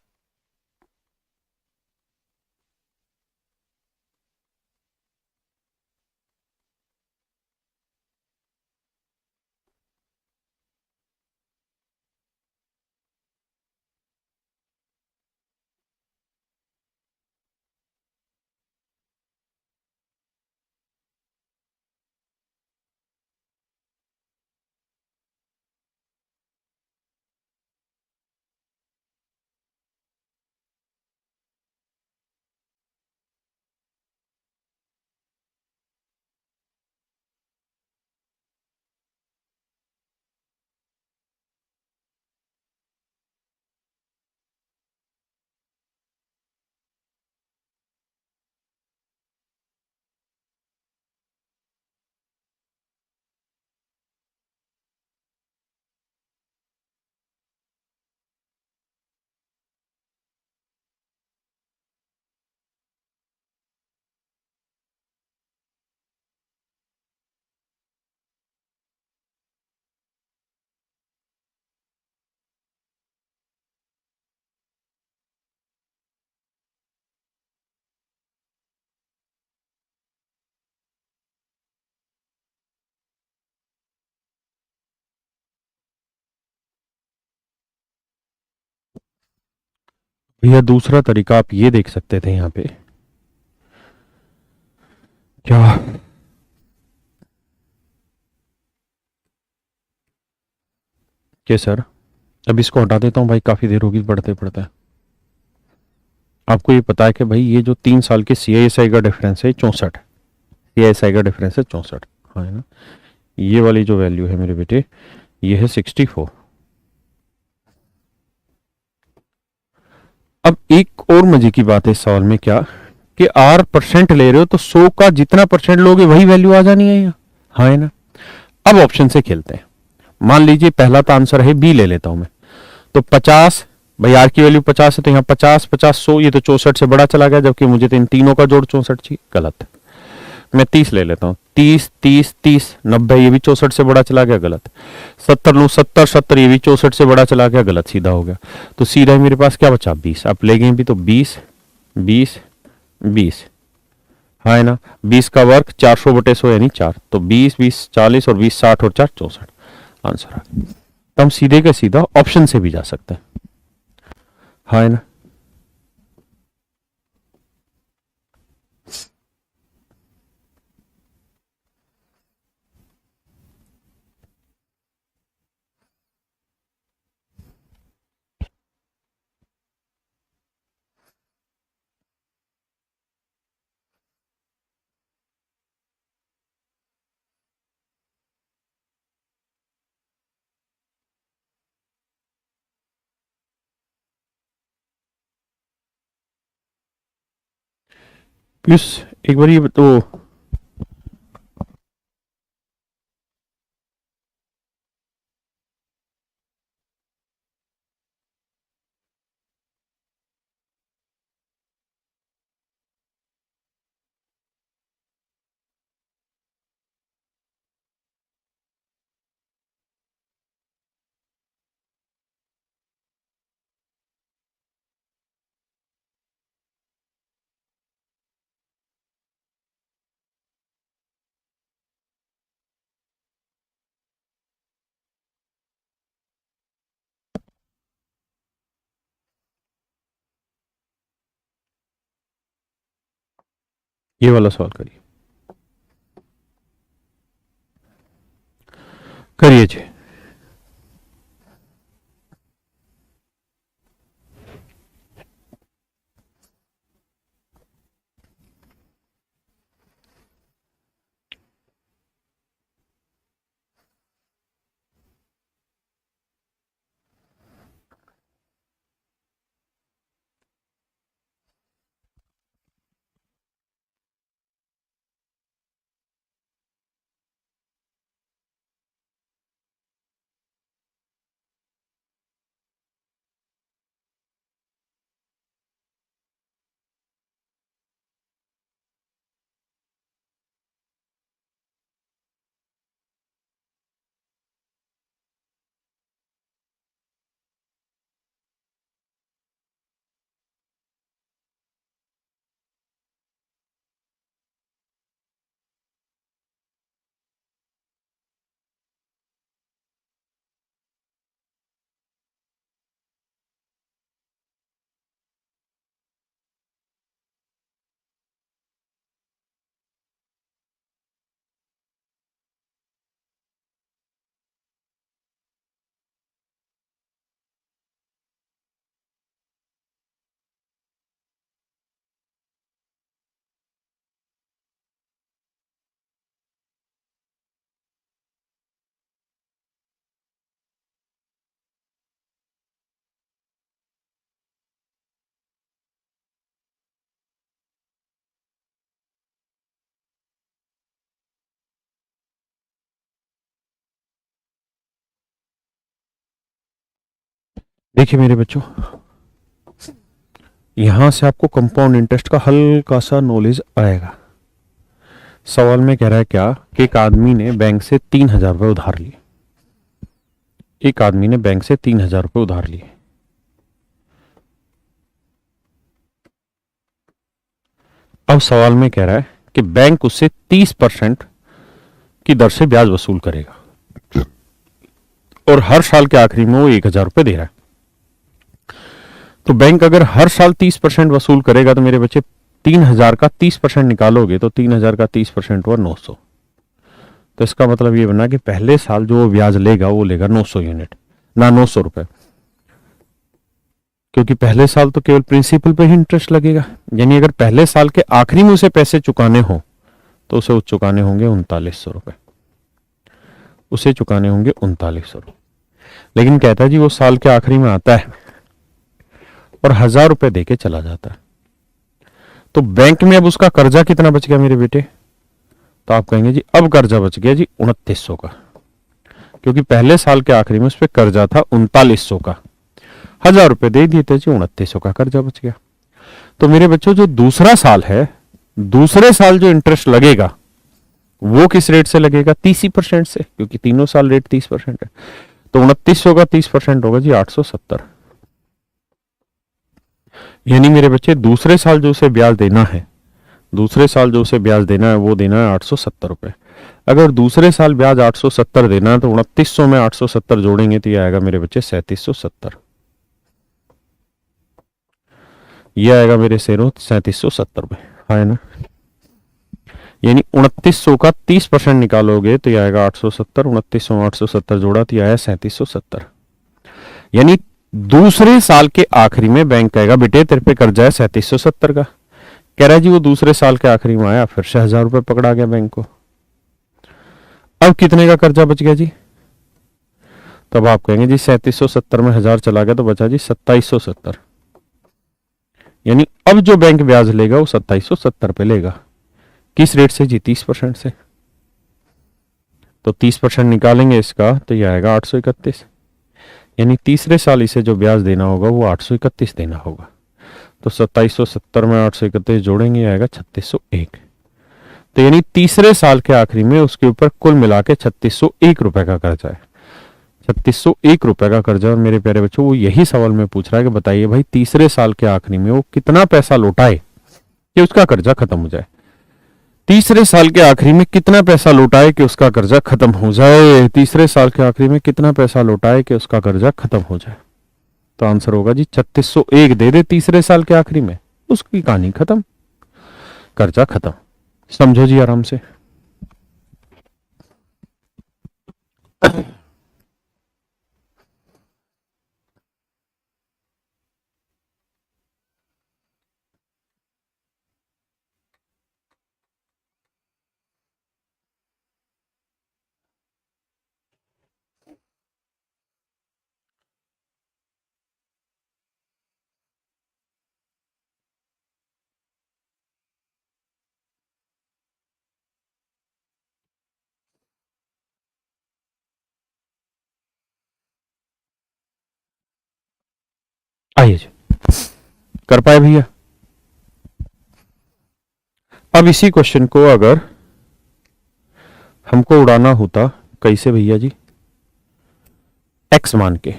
भैया दूसरा तरीका आप ये देख सकते थे यहाँ पे, क्या सर अब इसको हटा देता हूँ भाई, काफी देर होगी पढ़ते पढ़ते। आपको ये पता है कि भाई ये जो 3 साल के सी आई एस आई का डिफरेंस है 64, सी आई एस आई का डिफरेंस है 64, हाँ है ना। ये वाली जो वैल्यू है मेरे बेटे ये है 64। अब एक और मजे की बात है इस सवाल में, क्या कि आर परसेंट ले रहे हो तो 100 का जितना परसेंट लोगे वही वैल्यू आ जानी है यहाँ, हाँ है ना। अब ऑप्शन से खेलते हैं। मान लीजिए पहला तो आंसर है बी ले लेता हूं मैं, तो 50, भाई आर की वैल्यू 50 है तो यहाँ 50 50 100, ये तो 64 से बड़ा चला गया, जबकि मुझे तो इन तीनों का जोड़ 64 चाहिए, गलत। मैं 30 ले लेता हूँ, 30 30 30 90, ये भी 64 से बड़ा चला गया, गलत। 70 लू 70 70, ये भी 64 से बड़ा चला गया, गलत, सीधा हो गया। तो सीधा मेरे पास क्या बचा 20। आप ले गए भी तो 20 20 20, हाँ है ना। 20 का वर्ग 400/100 यानी 4, तो 20 20 40 और 20 60 और 4 64, आंसर आ गया। तो हम सीधे का सीधा ऑप्शन से भी जा सकते हैं, हाँ है ना। प्लस एक बार ये तो ये वाला सवाल करिए, करिए जी। देखिए मेरे बच्चों, यहां से आपको कंपाउंड इंटरेस्ट का हल्का सा नॉलेज आएगा। सवाल में कह रहा है क्या कि एक आदमी ने बैंक से 3,000 रुपये उधार लिए। एक आदमी ने बैंक से 3,000 रुपये उधार लिए। अब सवाल में कह रहा है कि बैंक उससे 30% की दर से ब्याज वसूल करेगा और हर साल के आखिरी में वो 1,000 रुपये दे रहा है। तो बैंक अगर हर साल 30% वसूल करेगा तो मेरे बच्चे 3,000 का 30% निकालोगे तो 3,000 का 30% हुआ 900। तो इसका मतलब ये बना कि पहले साल जो वो ब्याज लेगा वो लेगा 900 यूनिट, ना 900 रुपए, क्योंकि पहले साल तो केवल प्रिंसिपल पे ही इंटरेस्ट लगेगा। यानी अगर पहले साल के आखिरी में उसे पैसे चुकाने हो तो उसे चुकाने होंगे 3900 रुपए, उसे चुकाने होंगे 3900 रुपए। लेकिन कहता है जी वो साल के आखिरी में आता है और 1,000 रुपए देके चला जाता है, तो बैंक में अब उसका कर्जा कितना बच गया मेरे बेटे? तो आप कहेंगे जी अब कर्जा बच गया जी 2900 का, क्योंकि पहले साल के आखिरी में उस पर कर्जा था 3900 का। 1,000 रुपए दे दिए थे जी, 2900 का कर्जा बच गया। तो मेरे बच्चों जो दूसरा साल है, दूसरे साल जो इंटरेस्ट लगेगा वो किस रेट से लगेगा? 30% से, क्योंकि तीनों साल रेट 30% है। तो 2900 का 30% होगा जी 870। यानी मेरे बच्चे दूसरे साल जो उसे ब्याज देना है, दूसरे साल जो उसे ब्याज देना है वो देना है 870 रुपए। अगर दूसरे साल ब्याज 870 देना है तो 2900 में 870 जोड़ेंगे तो ये आएगा मेरे बच्चे 3770। ये आएगा मेरे शेरों 3770 रुपए, है ना। यानी 2900 का 30% निकालोगे तो ये आएगा 870। 2900 में 870 जोड़ा तो ये आया 3770। यानी दूसरे साल के आखिरी में बैंक कहेगा बेटे तेरे पे कर्जा है 3770 का। कह रहा है जी वो दूसरे साल के आखिरी में आया, फिर से 1,000 रुपए पकड़ा गया बैंक को। अब कितने का कर्जा बच गया जी? तब आप कहेंगे जी 3770 में 1,000 चला गया तो बचा जी 2770। यानी अब जो बैंक ब्याज लेगा वो 2770 पे लेगा। किस रेट से जी? 30% से। तो 30% निकालेंगे इसका तो ये आएगा 831। यानी तीसरे साल इसे जो ब्याज देना होगा वो 831 देना होगा। तो 2770 में 831 जोड़ेंगे आएगा 3601। तो यानी तीसरे साल के आखिरी में उसके ऊपर कुल मिला के 3601 रुपए का कर्जा है। 3601 रुपए का कर्जा। और मेरे प्यारे बच्चों वो यही सवाल में पूछ रहा है कि बताइए भाई तीसरे साल के आखिरी में वो कितना पैसा लौटाए कि उसका कर्जा खत्म हो जाए। तीसरे साल के आखिरी में कितना पैसा लौटाए कि उसका कर्जा खत्म हो जाए। तीसरे साल के आखिरी में कितना पैसा लौटाए कि उसका कर्जा खत्म हो जाए। तो आंसर होगा जी 3601 दे दे तीसरे साल के आखिरी में, उसकी कहानी खत्म, कर्जा खत्म। समझो जी आराम से। आइए जी, कर पाए भैया? अब इसी क्वेश्चन को अगर हमको उड़ाना होता, कैसे भैया जी? एक्स मान के,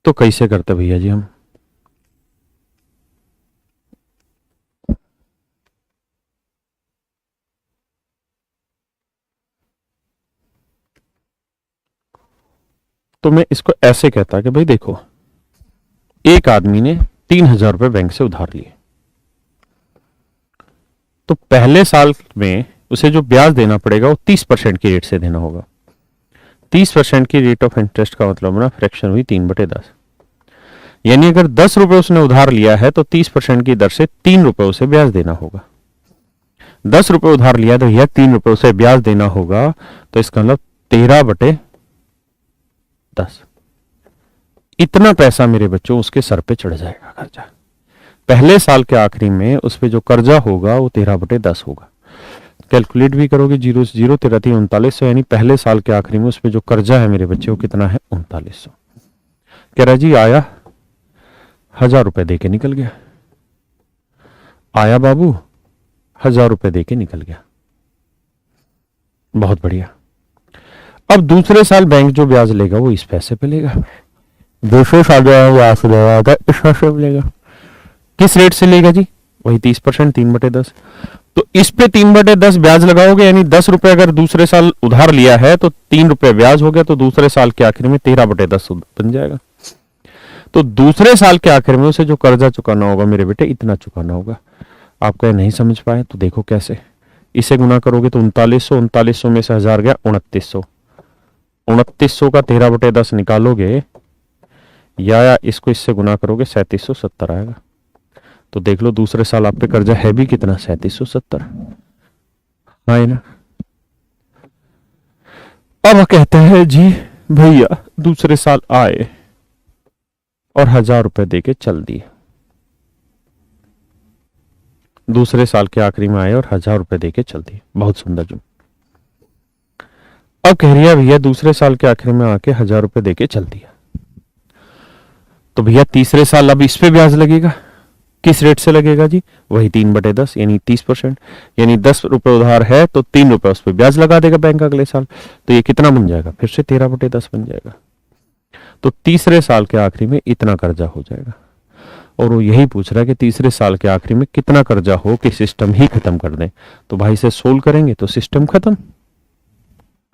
तो कैसे करते भैया जी हम? तो मैं इसको ऐसे कहता कि भाई देखो, एक आदमी ने 3,000 रुपए बैंक से उधार लिए, तो पहले साल में उसे जो ब्याज देना पड़ेगा वो 30% की रेट से देना होगा। 30% की रेट ऑफ इंटरेस्ट का मतलब ना फ्रैक्शन हुई 3/10। यानी अगर 10 रुपए उसने उधार लिया है तो 30% की दर से 3 रुपए उसे ब्याज देना होगा। 10 रुपए उधार लिया तो यह 3 रुपए उसे ब्याज देना होगा, तो इसका मतलब 13/10। इतना पैसा मेरे बच्चों उसके सर पे चढ़ जाएगा कर्जा। पहले साल के आखिरी में उस पर जो कर्जा होगा वो 13/10 होगा। कैलकुलेट भी करोगे, जीरो से जीरो 13 3 3900, यानी पहले साल के आखिरी में उस पर जो कर्जा है मेरे बच्चे वो कितना है? 3900। कह रहा जी आया 1,000 रुपए दे के निकल गया। आया बाबू 1,000 रुपए दे के निकल गया, बहुत बढ़िया। अब दूसरे साल बैंक जो ब्याज लेगा वो इस पैसे पे लेगा। दूसरे साल जो है ब्याज लेगा तो इस पैसे पे लेगा। किस रेट से लेगा जी? वही 30%, 3/10। तो इस पे 3/10 ब्याज लगाओगे, यानी 10 रुपए अगर दूसरे साल उधार लिया है तो 3 रुपए ब्याज हो गया, तो दूसरे साल के आखिर में 13/10 बन जाएगा। तो दूसरे साल के आखिर में उसे जो कर्जा चुकाना होगा मेरे बेटे, इतना चुकाना होगा। आप कहे नहीं समझ पाए, तो देखो कैसे। इसे गुना करोगे तो 3900, 3900 में से 1,000 गया 2900। 2900 का 13/10 निकालोगे, या इसको इससे गुना करोगे 3770 आएगा। तो देख लो दूसरे साल आप पे कर्जा है भी कितना? 3770। हाँ है ना? अब कहते हैं जी भैया दूसरे साल आए और 1,000 रुपए दे के चल दिए। दूसरे साल के आखिरी में आए और 1,000 रुपए दे के चल दिए, बहुत सुंदर जुम। अब कह रही है भैया दूसरे साल के आखिर में आके 1,000 रुपए दे के चल दिया, तो भैया तीसरे साल अब इस पे ब्याज लगेगा। किस रेट से लगेगा जी? वही 3/10, यानी 30%। यानी 10 रुपए उधार है तो 3 रुपए उस पर ब्याज लगा देगा बैंक अगले साल। तो ये कितना बन जाएगा? फिर से 13/10 बन जाएगा। तो तीसरे साल के आखिरी में इतना कर्जा हो जाएगा। और वो यही पूछ रहा है कि तीसरे साल के आखिरी में कितना कर्जा हो कि सिस्टम ही खत्म कर दें। तो भाई से सोल्व करेंगे तो सिस्टम खत्म।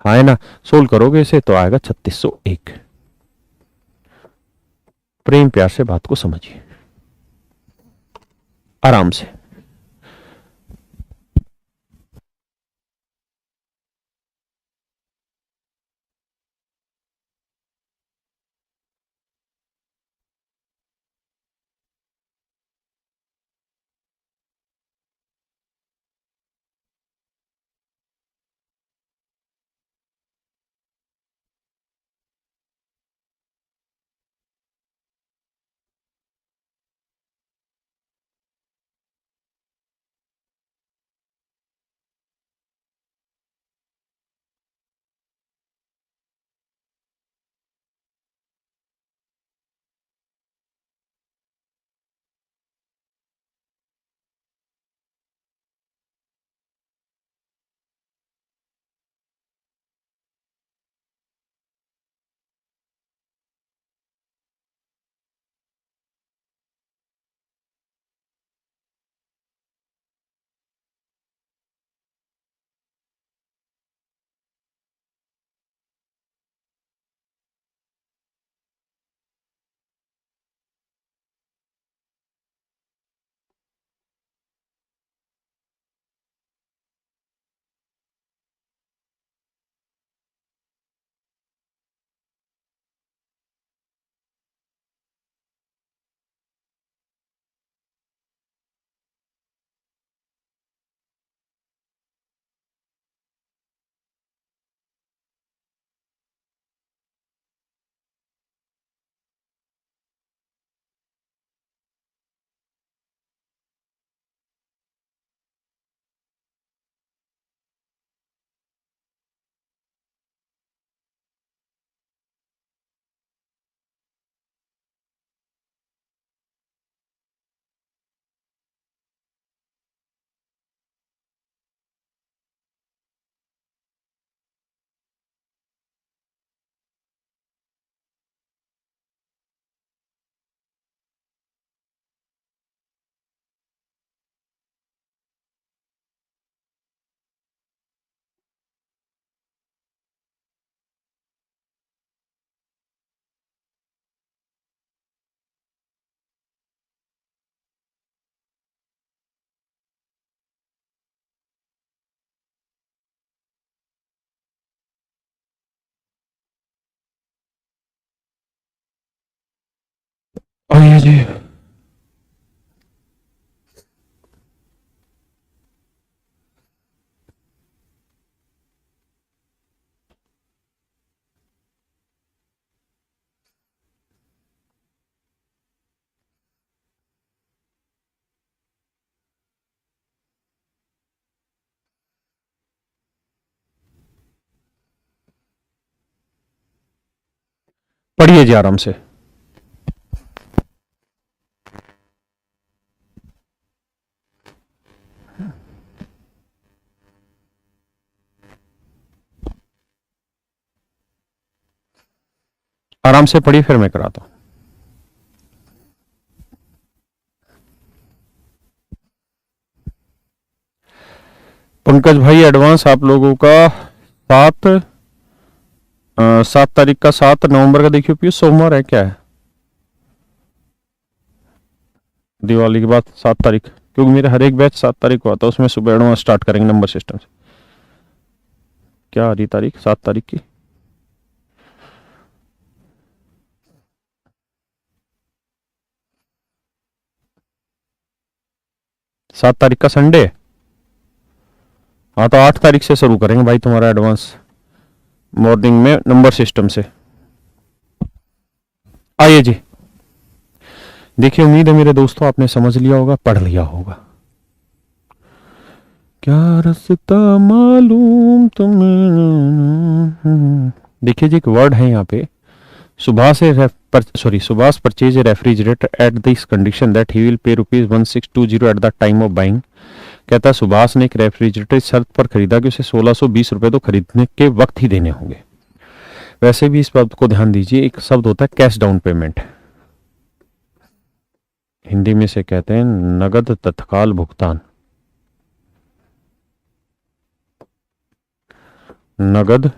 हाँ है ना? सोल्व करोगे इसे तो आएगा 3601। प्रेम प्यार से बात को समझिए आराम से। आइए जी। पढ़िए जी आराम से। आराम से पढ़िए, फिर मैं कराता हूं। पंकज भाई, एडवांस आप लोगों का 7 तारीख का, 7 नवंबर का देखियो पियो, सोमवार है क्या है? दिवाली के बाद 7 तारीख, क्योंकि मेरे हर एक बैच 7 तारीख को आता है, उसमें सुबह एडवांस स्टार्ट करेंगे नंबर सिस्टम से। क्या आ रही तारीख 7 तारीख की? 7 तारीख का संडे। हाँ तो 8 तारीख से शुरू करेंगे भाई तुम्हारा एडवांस मॉर्निंग में नंबर सिस्टम से। आइए जी। देखिए, उम्मीद है मेरे दोस्तों आपने समझ लिया होगा, पढ़ लिया होगा। क्या रास्ता मालूम तुम्हें। देखिए जी, एक वर्ड है यहाँ पे, Subhash Subhash purchase a refrigerator at this condition that he will pay ₹1620 at the time of buying. कहता है सुभाष ने एक रेफ्रिजरेटर इस शर्त पर खरीदा कि उसे 1620 रुपए तो खरीदने के वक्त ही देने होंगे। वैसे भी इस बात को ध्यान दीजिए, एक शब्द होता है कैश डाउन पेमेंट, हिंदी में से कहते हैं नगद तत्काल भुगतान। नगद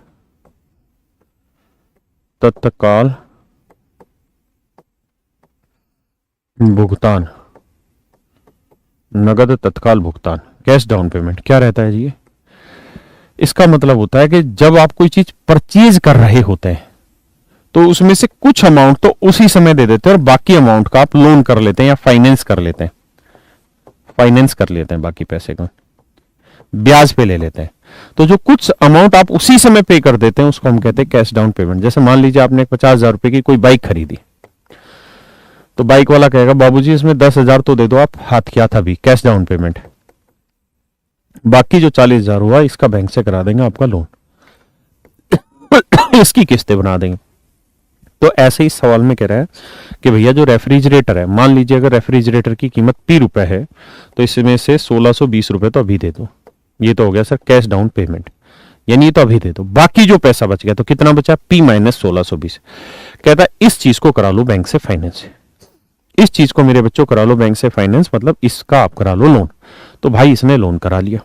तत्काल भुगतान, नगद तत्काल भुगतान, कैश डाउन पेमेंट क्या रहता है जी? इसका मतलब होता है कि जब आप कोई चीज परचेज कर रहे होते हैं तो उसमें से कुछ अमाउंट तो उसी समय दे देते हैं और बाकी अमाउंट का आप लोन कर लेते हैं या फाइनेंस कर लेते हैं। फाइनेंस कर लेते हैं, बाकी पैसे का ब्याज पे ले लेते हैं। तो जो कुछ अमाउंट आप उसी समय पे कर देते हैं उसको हम कहते हैं कैश डाउन पेमेंट। जैसे मान लीजिए आपने 50,000 रुपए की कोई बाइक खरीदी, तो बाइक वाला कहेगा बाबूजी इसमें 10,000 तो दे दो, आप हाथ किया था अभी कैश डाउन पेमेंट, बाकी जो 40,000 हुआ इसका बैंक से करा देंगे आपका लोन इसकी किस्तें बना देंगे। तो ऐसे ही सवाल में कह रहा है कि भैया जो रेफ्रिजरेटर है, मान लीजिए अगर रेफ्रिजरेटर की कीमत ₹P है तो इसमें से 1620 तो अभी दे दो। ये तो हो गया सर कैश डाउन पेमेंट, यानी ये तो अभी दे दो, बाकी जो पैसा बच गया तो कितना बचा P-1620। कहता है इस चीज को करा लो बैंक से फाइनेंस, इस चीज को मेरे बच्चों करा लो बैंक से फाइनेंस, मतलब इसका आप करा लो लोन। तो भाई इसने लोन करा लिया,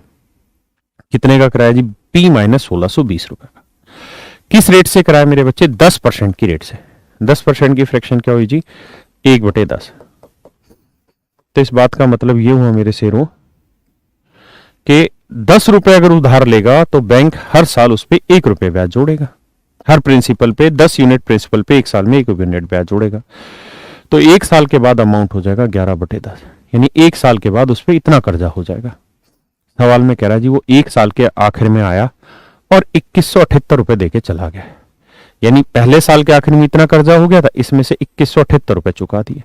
कितने का कराया जी? P-1620 का। किस रेट से कराया मेरे बच्चे? 10% की रेट से। 10% की फ्रैक्शन क्या हुई जी? 1/10। तो इस बात का मतलब ये हुआ मेरे शेरों कि 10 रुपए अगर उधार लेगा तो बैंक हर साल उस पर 1 रुपए ब्याज जोड़ेगा, हर प्रिंसिपल पे 10 यूनिट प्रिंसिपल पे एक साल में 1 यूनिट ब्याज जोड़ेगा। तो 1 साल के बाद अमाउंट हो जाएगा 11/10, यानी 1 साल के बाद उस पर इतना कर्जा हो जाएगा। सवाल में कह रहा जी वो 1 साल के आखिर में आया और 2178 रुपए देके चला गया, यानी पहले साल के आखिर में इतना कर्जा हो गया था, इसमें से 2178 रुपए चुका दिए।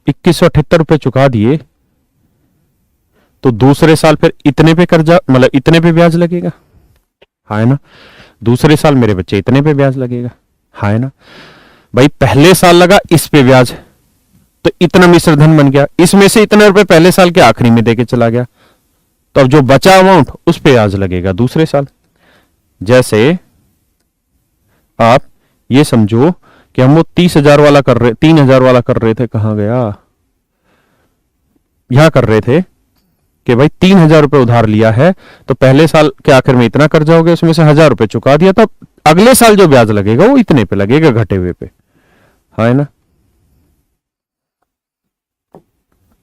2178 रुपए चुका दिए तो दूसरे साल फिर इतने पे कर्जा, मतलब इतने पे ब्याज लगेगा, हाँ है ना? दूसरे साल मेरे बच्चे इतने पे ब्याज लगेगा, हाँ है ना? भाई पहले साल लगा इस पे ब्याज, तो इतना मिश्र धन बन गया, इसमें से इतने रुपए पहले साल के आखिरी में देके चला गया, तो अब जो बचा अमाउंट उस पे ब्याज लगेगा दूसरे साल। जैसे आप ये समझो कि हम वो 30,000 वाला कर रहे, 3,000 वाला कर रहे थे, कहां गया, यहां कर रहे थे कि भाई 3,000 रुपए उधार लिया है तो पहले साल के आखिर में इतना कर्जा हो गया, उसमें से 1,000 रुपए चुका दिया, तो अगले साल जो ब्याज लगेगा वो इतने पे लगेगा, घटे हुए पे, है ना?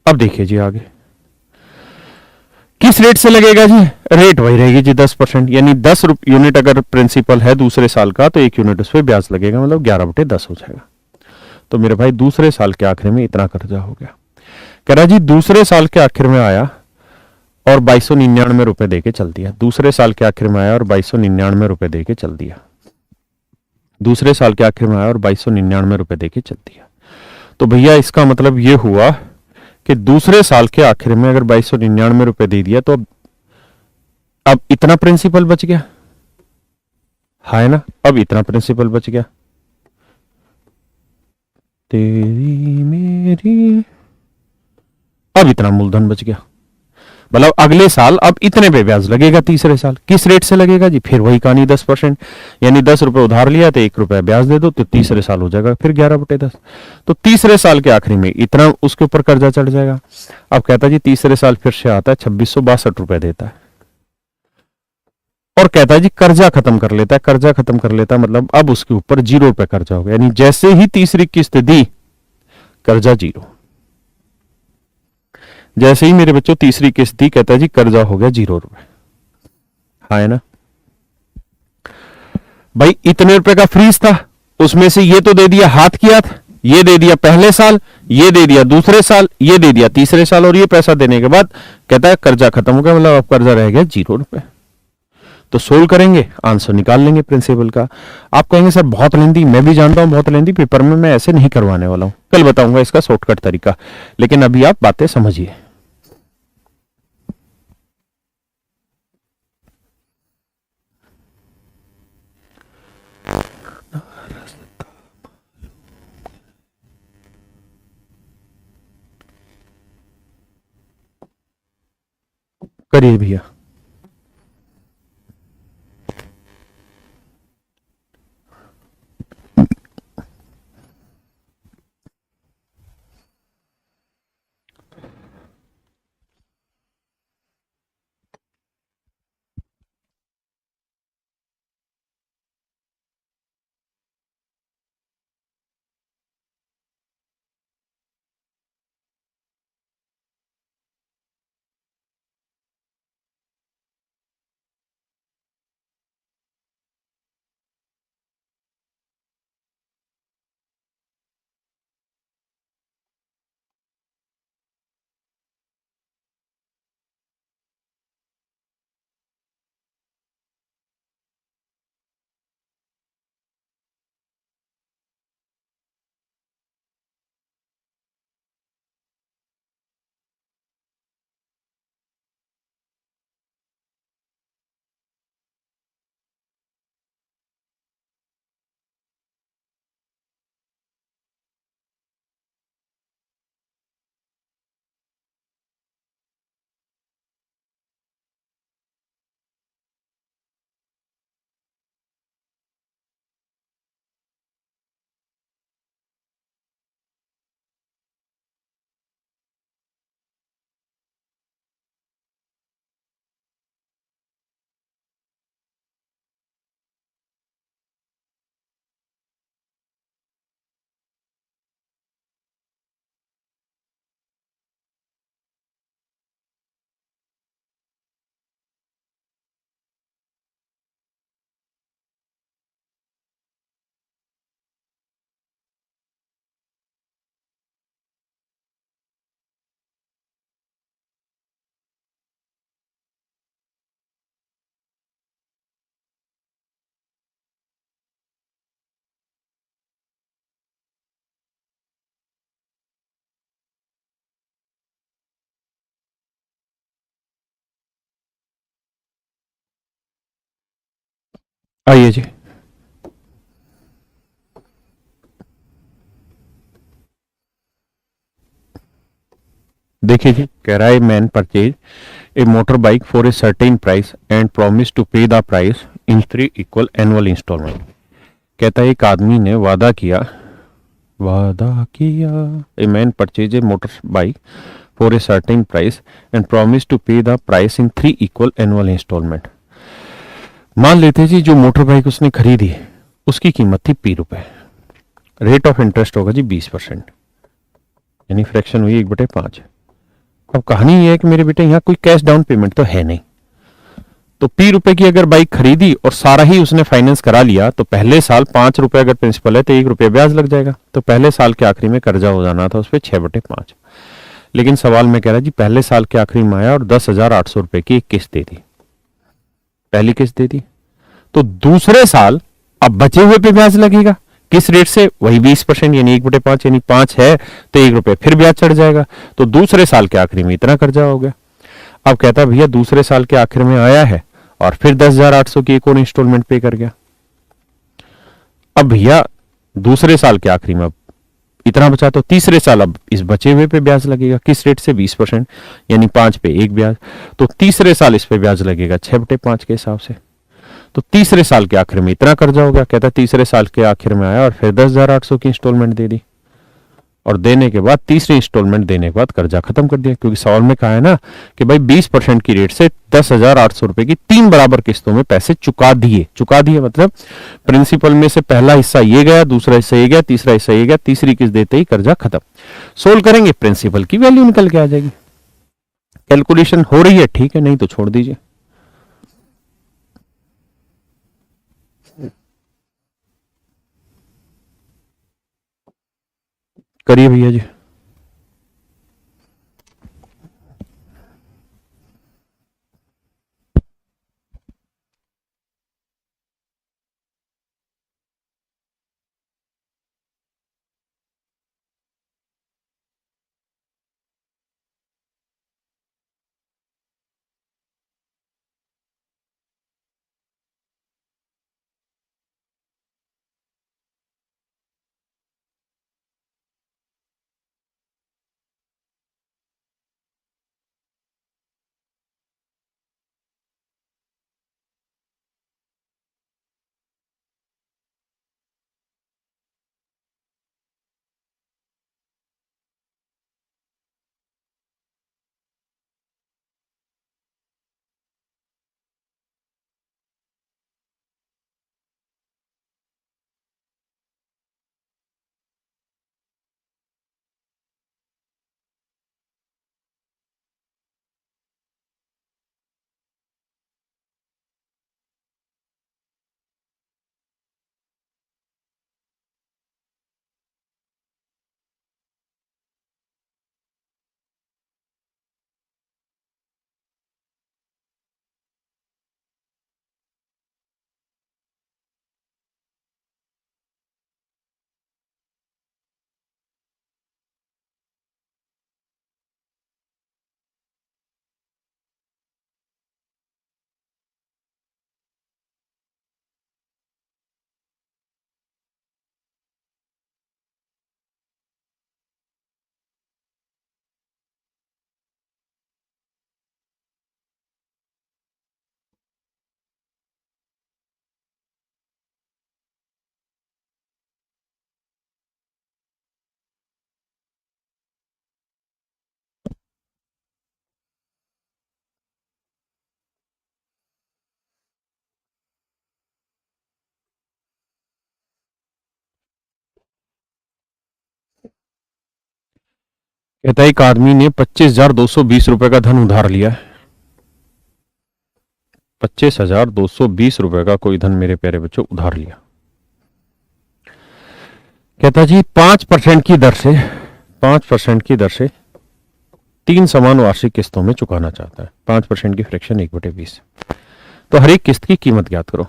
अब देखिए जी आगे, किस किस रेट से लगेगा जी? रेट वही रहेगी जी 10%, यानी 10 यूनिट अगर प्रिंसिपल है दूसरे साल का तो 1 यूनिट उस पर ब्याज लगेगा, मतलब 11/10 हो जाएगा। तो मेरे भाई दूसरे साल के आखिर में इतना कर्जा हो गया। कह रहा जी दूसरे साल के आखिर में आया और 2299 रुपए दे के चल दिया। दूसरे साल के आखिर में आया और 2299 रुपए दे के चल दिया। दूसरे साल के आखिर में आया और 2299 रुपए दे के चल दिया। तो भैया इसका मतलब ये हुआ कि दूसरे साल के आखिर में अगर 2299 रुपए दे दिया तो अब इतना प्रिंसिपल बच गया, है ना? अब इतना प्रिंसिपल बच गया, तेरी मेरी, अब इतना मूलधन बच गया। मतलब अगले साल अब इतने पे ब्याज लगेगा तीसरे साल। किस रेट से लगेगा जी? फिर वही कहानी 10%, यानी 10 रुपए उधार लिया तो 1 रुपया ब्याज दे दो, तो तीसरे साल हो जाएगा फिर 11/10। तो तीसरे साल के आखिरी में इतना उसके ऊपर कर्जा चढ़ जाएगा। अब कहता जी तीसरे साल फिर से आता है 2662 रुपए देता है और कहता है जी कर्जा खत्म कर लेता है। कर्जा खत्म कर लेता है मतलब अब उसके ऊपर 0 रुपए कर्जा हो गया, यानी जैसे ही तीसरी किस्त दी कर्जा 0। जैसे ही मेरे बच्चों तीसरी किस्त दी कहता है जी कर्जा हो गया 0 रुपए, है ना? भाई इतने रुपए का फ्रीज था, उसमें से ये तो दे दिया हाथ की हाथ, ये दे दिया पहले साल, ये दे दिया दूसरे साल, ये दे दिया तीसरे साल, और ये पैसा देने के बाद कहता है कर्जा खत्म हो गया, मतलब अब कर्जा रह गया 0 रुपए। तो सोल्व करेंगे, आंसर निकाल लेंगे प्रिंसिपल का। आप कहेंगे सर बहुत लेंदी, मैं भी जानता हूं बहुत लेंदी, पेपर में मैं ऐसे नहीं करवाने वाला हूं, कल बताऊंगा इसका शॉर्टकट तरीका, लेकिन अभी आप बातें समझिए। करिए भैया। आइए जी। देखिए जी, कह रहा है man purchase a motor bike for a certain price and promise to pay the price in 3 equal annual instalment. कहता है एक आदमी ने वादा किया a man purchase a motor bike for a certain price and promise to pay the price in 3 equal annual instalment. मान लेते जी जो मोटर बाइक उसने खरीदी उसकी कीमत थी P रुपए, रेट ऑफ इंटरेस्ट होगा जी 20%, यानी फ्रैक्शन हुई 1/5। अब कहानी ये है कि मेरे बेटे यहाँ कोई कैश डाउन पेमेंट तो है नहीं, तो ₹P की अगर बाइक खरीदी और सारा ही उसने फाइनेंस करा लिया तो पहले साल ₹5 अगर प्रिंसिपल है तो ₹1 ब्याज लग जाएगा, तो पहले साल के आखिरी में कर्जा हो जाना था उस पर 6/5। लेकिन सवाल में कह रहा जी पहले साल के आखिरी में आया और ₹10,800 की एक किस्त दे दी, पहली किस्त दे दी, तो दूसरे साल अब बचे हुए पे ब्याज लगेगा किस रेट से, वही 20% यानी 1/5, यानी 5 है तो ₹1 फिर ब्याज चढ़ जाएगा, तो दूसरे साल के आखिरी में इतना कर्जा हो गया। अब कहता है भैया दूसरे साल के आखिर में आया है और फिर 10,800 की एक और इंस्टॉलमेंट पे कर गया। अब भैया दूसरे साल के आखिरी में अब इतना बचा, तो तीसरे साल अब इस बचे हुए पे ब्याज लगेगा किस रेट से, 20%, यानी 5 पे एक ब्याज, तो तीसरे साल इस पे ब्याज लगेगा 6/5 के हिसाब से। तो तीसरे साल के आखिर में इतना कर्जा हो गया। कहता तीसरे साल के आखिर में आया और फिर 10,800 की इंस्टॉलमेंट दे दी, और देने के बाद तीसरी इंस्टॉलमेंट देने के बाद कर्जा खत्म कर दिया, क्योंकि सवाल में कहा है ना कि भाई 20% की रेट से ₹10,800 की 3 बराबर किस्तों में पैसे चुका दिए। चुका दिए मतलब प्रिंसिपल में से पहला हिस्सा ये गया, दूसरा हिस्सा ये गया, तीसरा हिस्सा ये गया, तीसरी किस्त देते ही कर्जा खत्म। सोल्व करेंगे प्रिंसिपल की वैल्यू निकल के आ जाएगी। कैलकुलेशन हो रही है ठीक है, नहीं तो छोड़ दीजिए। करिए भैया जी। कहता है एक आदमी ने ₹25,220 का धन उधार लिया है। ₹25,220 का कोई धन मेरे प्यारे बच्चों उधार लिया। कहता जी 5% की दर से 5% की दर से 3 समान वार्षिक किस्तों में चुकाना चाहता है। 5% की फ्रैक्शन 1/20। तो हर एक किस्त की कीमत ज्ञात करो।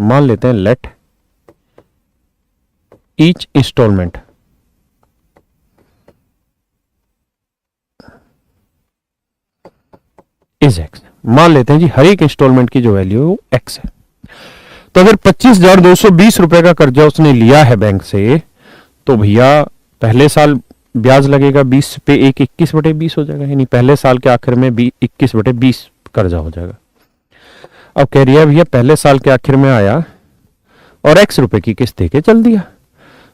मान लेते हैं let each instalment is X. मान लेते हैं जी हर एक इंस्टॉलमेंट की जो वैल्यू है वो एक्स है। तो अगर ₹25,220 का कर्जा उसने लिया है बैंक से, तो भैया पहले साल ब्याज लगेगा 20 पे 21/20 हो जाएगा, यानी पहले साल के आखिर में 21/20 कर्जा हो जाएगा। अब कह रही है भैया पहले साल के आखिर में आया और ₹X की किस्त देके चल दिया,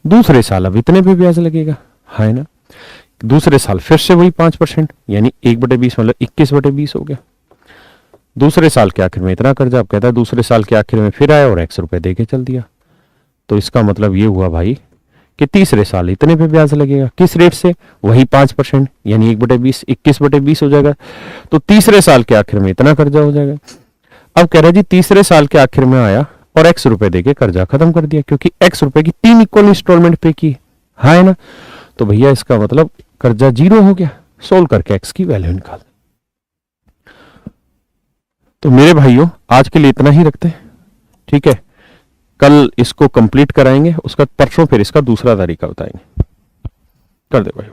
दूसरे साल अब इतने पे ब्याज लगेगा, है ना। दूसरे साल फिर से वही 5% यानी 1/20 मतलब 21/20 हो गया। दूसरे साल के आखिर में इतना कर्जा। अब कहता है दूसरे साल के आखिर में फिर आया और ₹X दे के चल दिया। तो इसका मतलब ये हुआ भाई कि तीसरे साल इतने पे ब्याज लगेगा। किस रेट से? वही 5%, यानी 1/20, 21/20 हो जाएगा। तो तीसरे साल के आखिर में इतना कर्जा हो जाएगा। अब कह रहा है जी तीसरे साल के आखिर में आया और x रुपए देके कर्जा खत्म कर दिया, क्योंकि x रुपए की 3 इक्वल इंस्टॉलमेंट पे की। हाँ है ना? तो भैया इसका मतलब कर्जा 0 हो गया। सोल्व करके x की वैल्यू निकाल। तो मेरे भाइयों आज के लिए इतना ही रखते हैं, ठीक है। कल इसको कंप्लीट कराएंगे, उसका परसों फिर इसका दूसरा तरीका बताएंगे। कर दे भाई।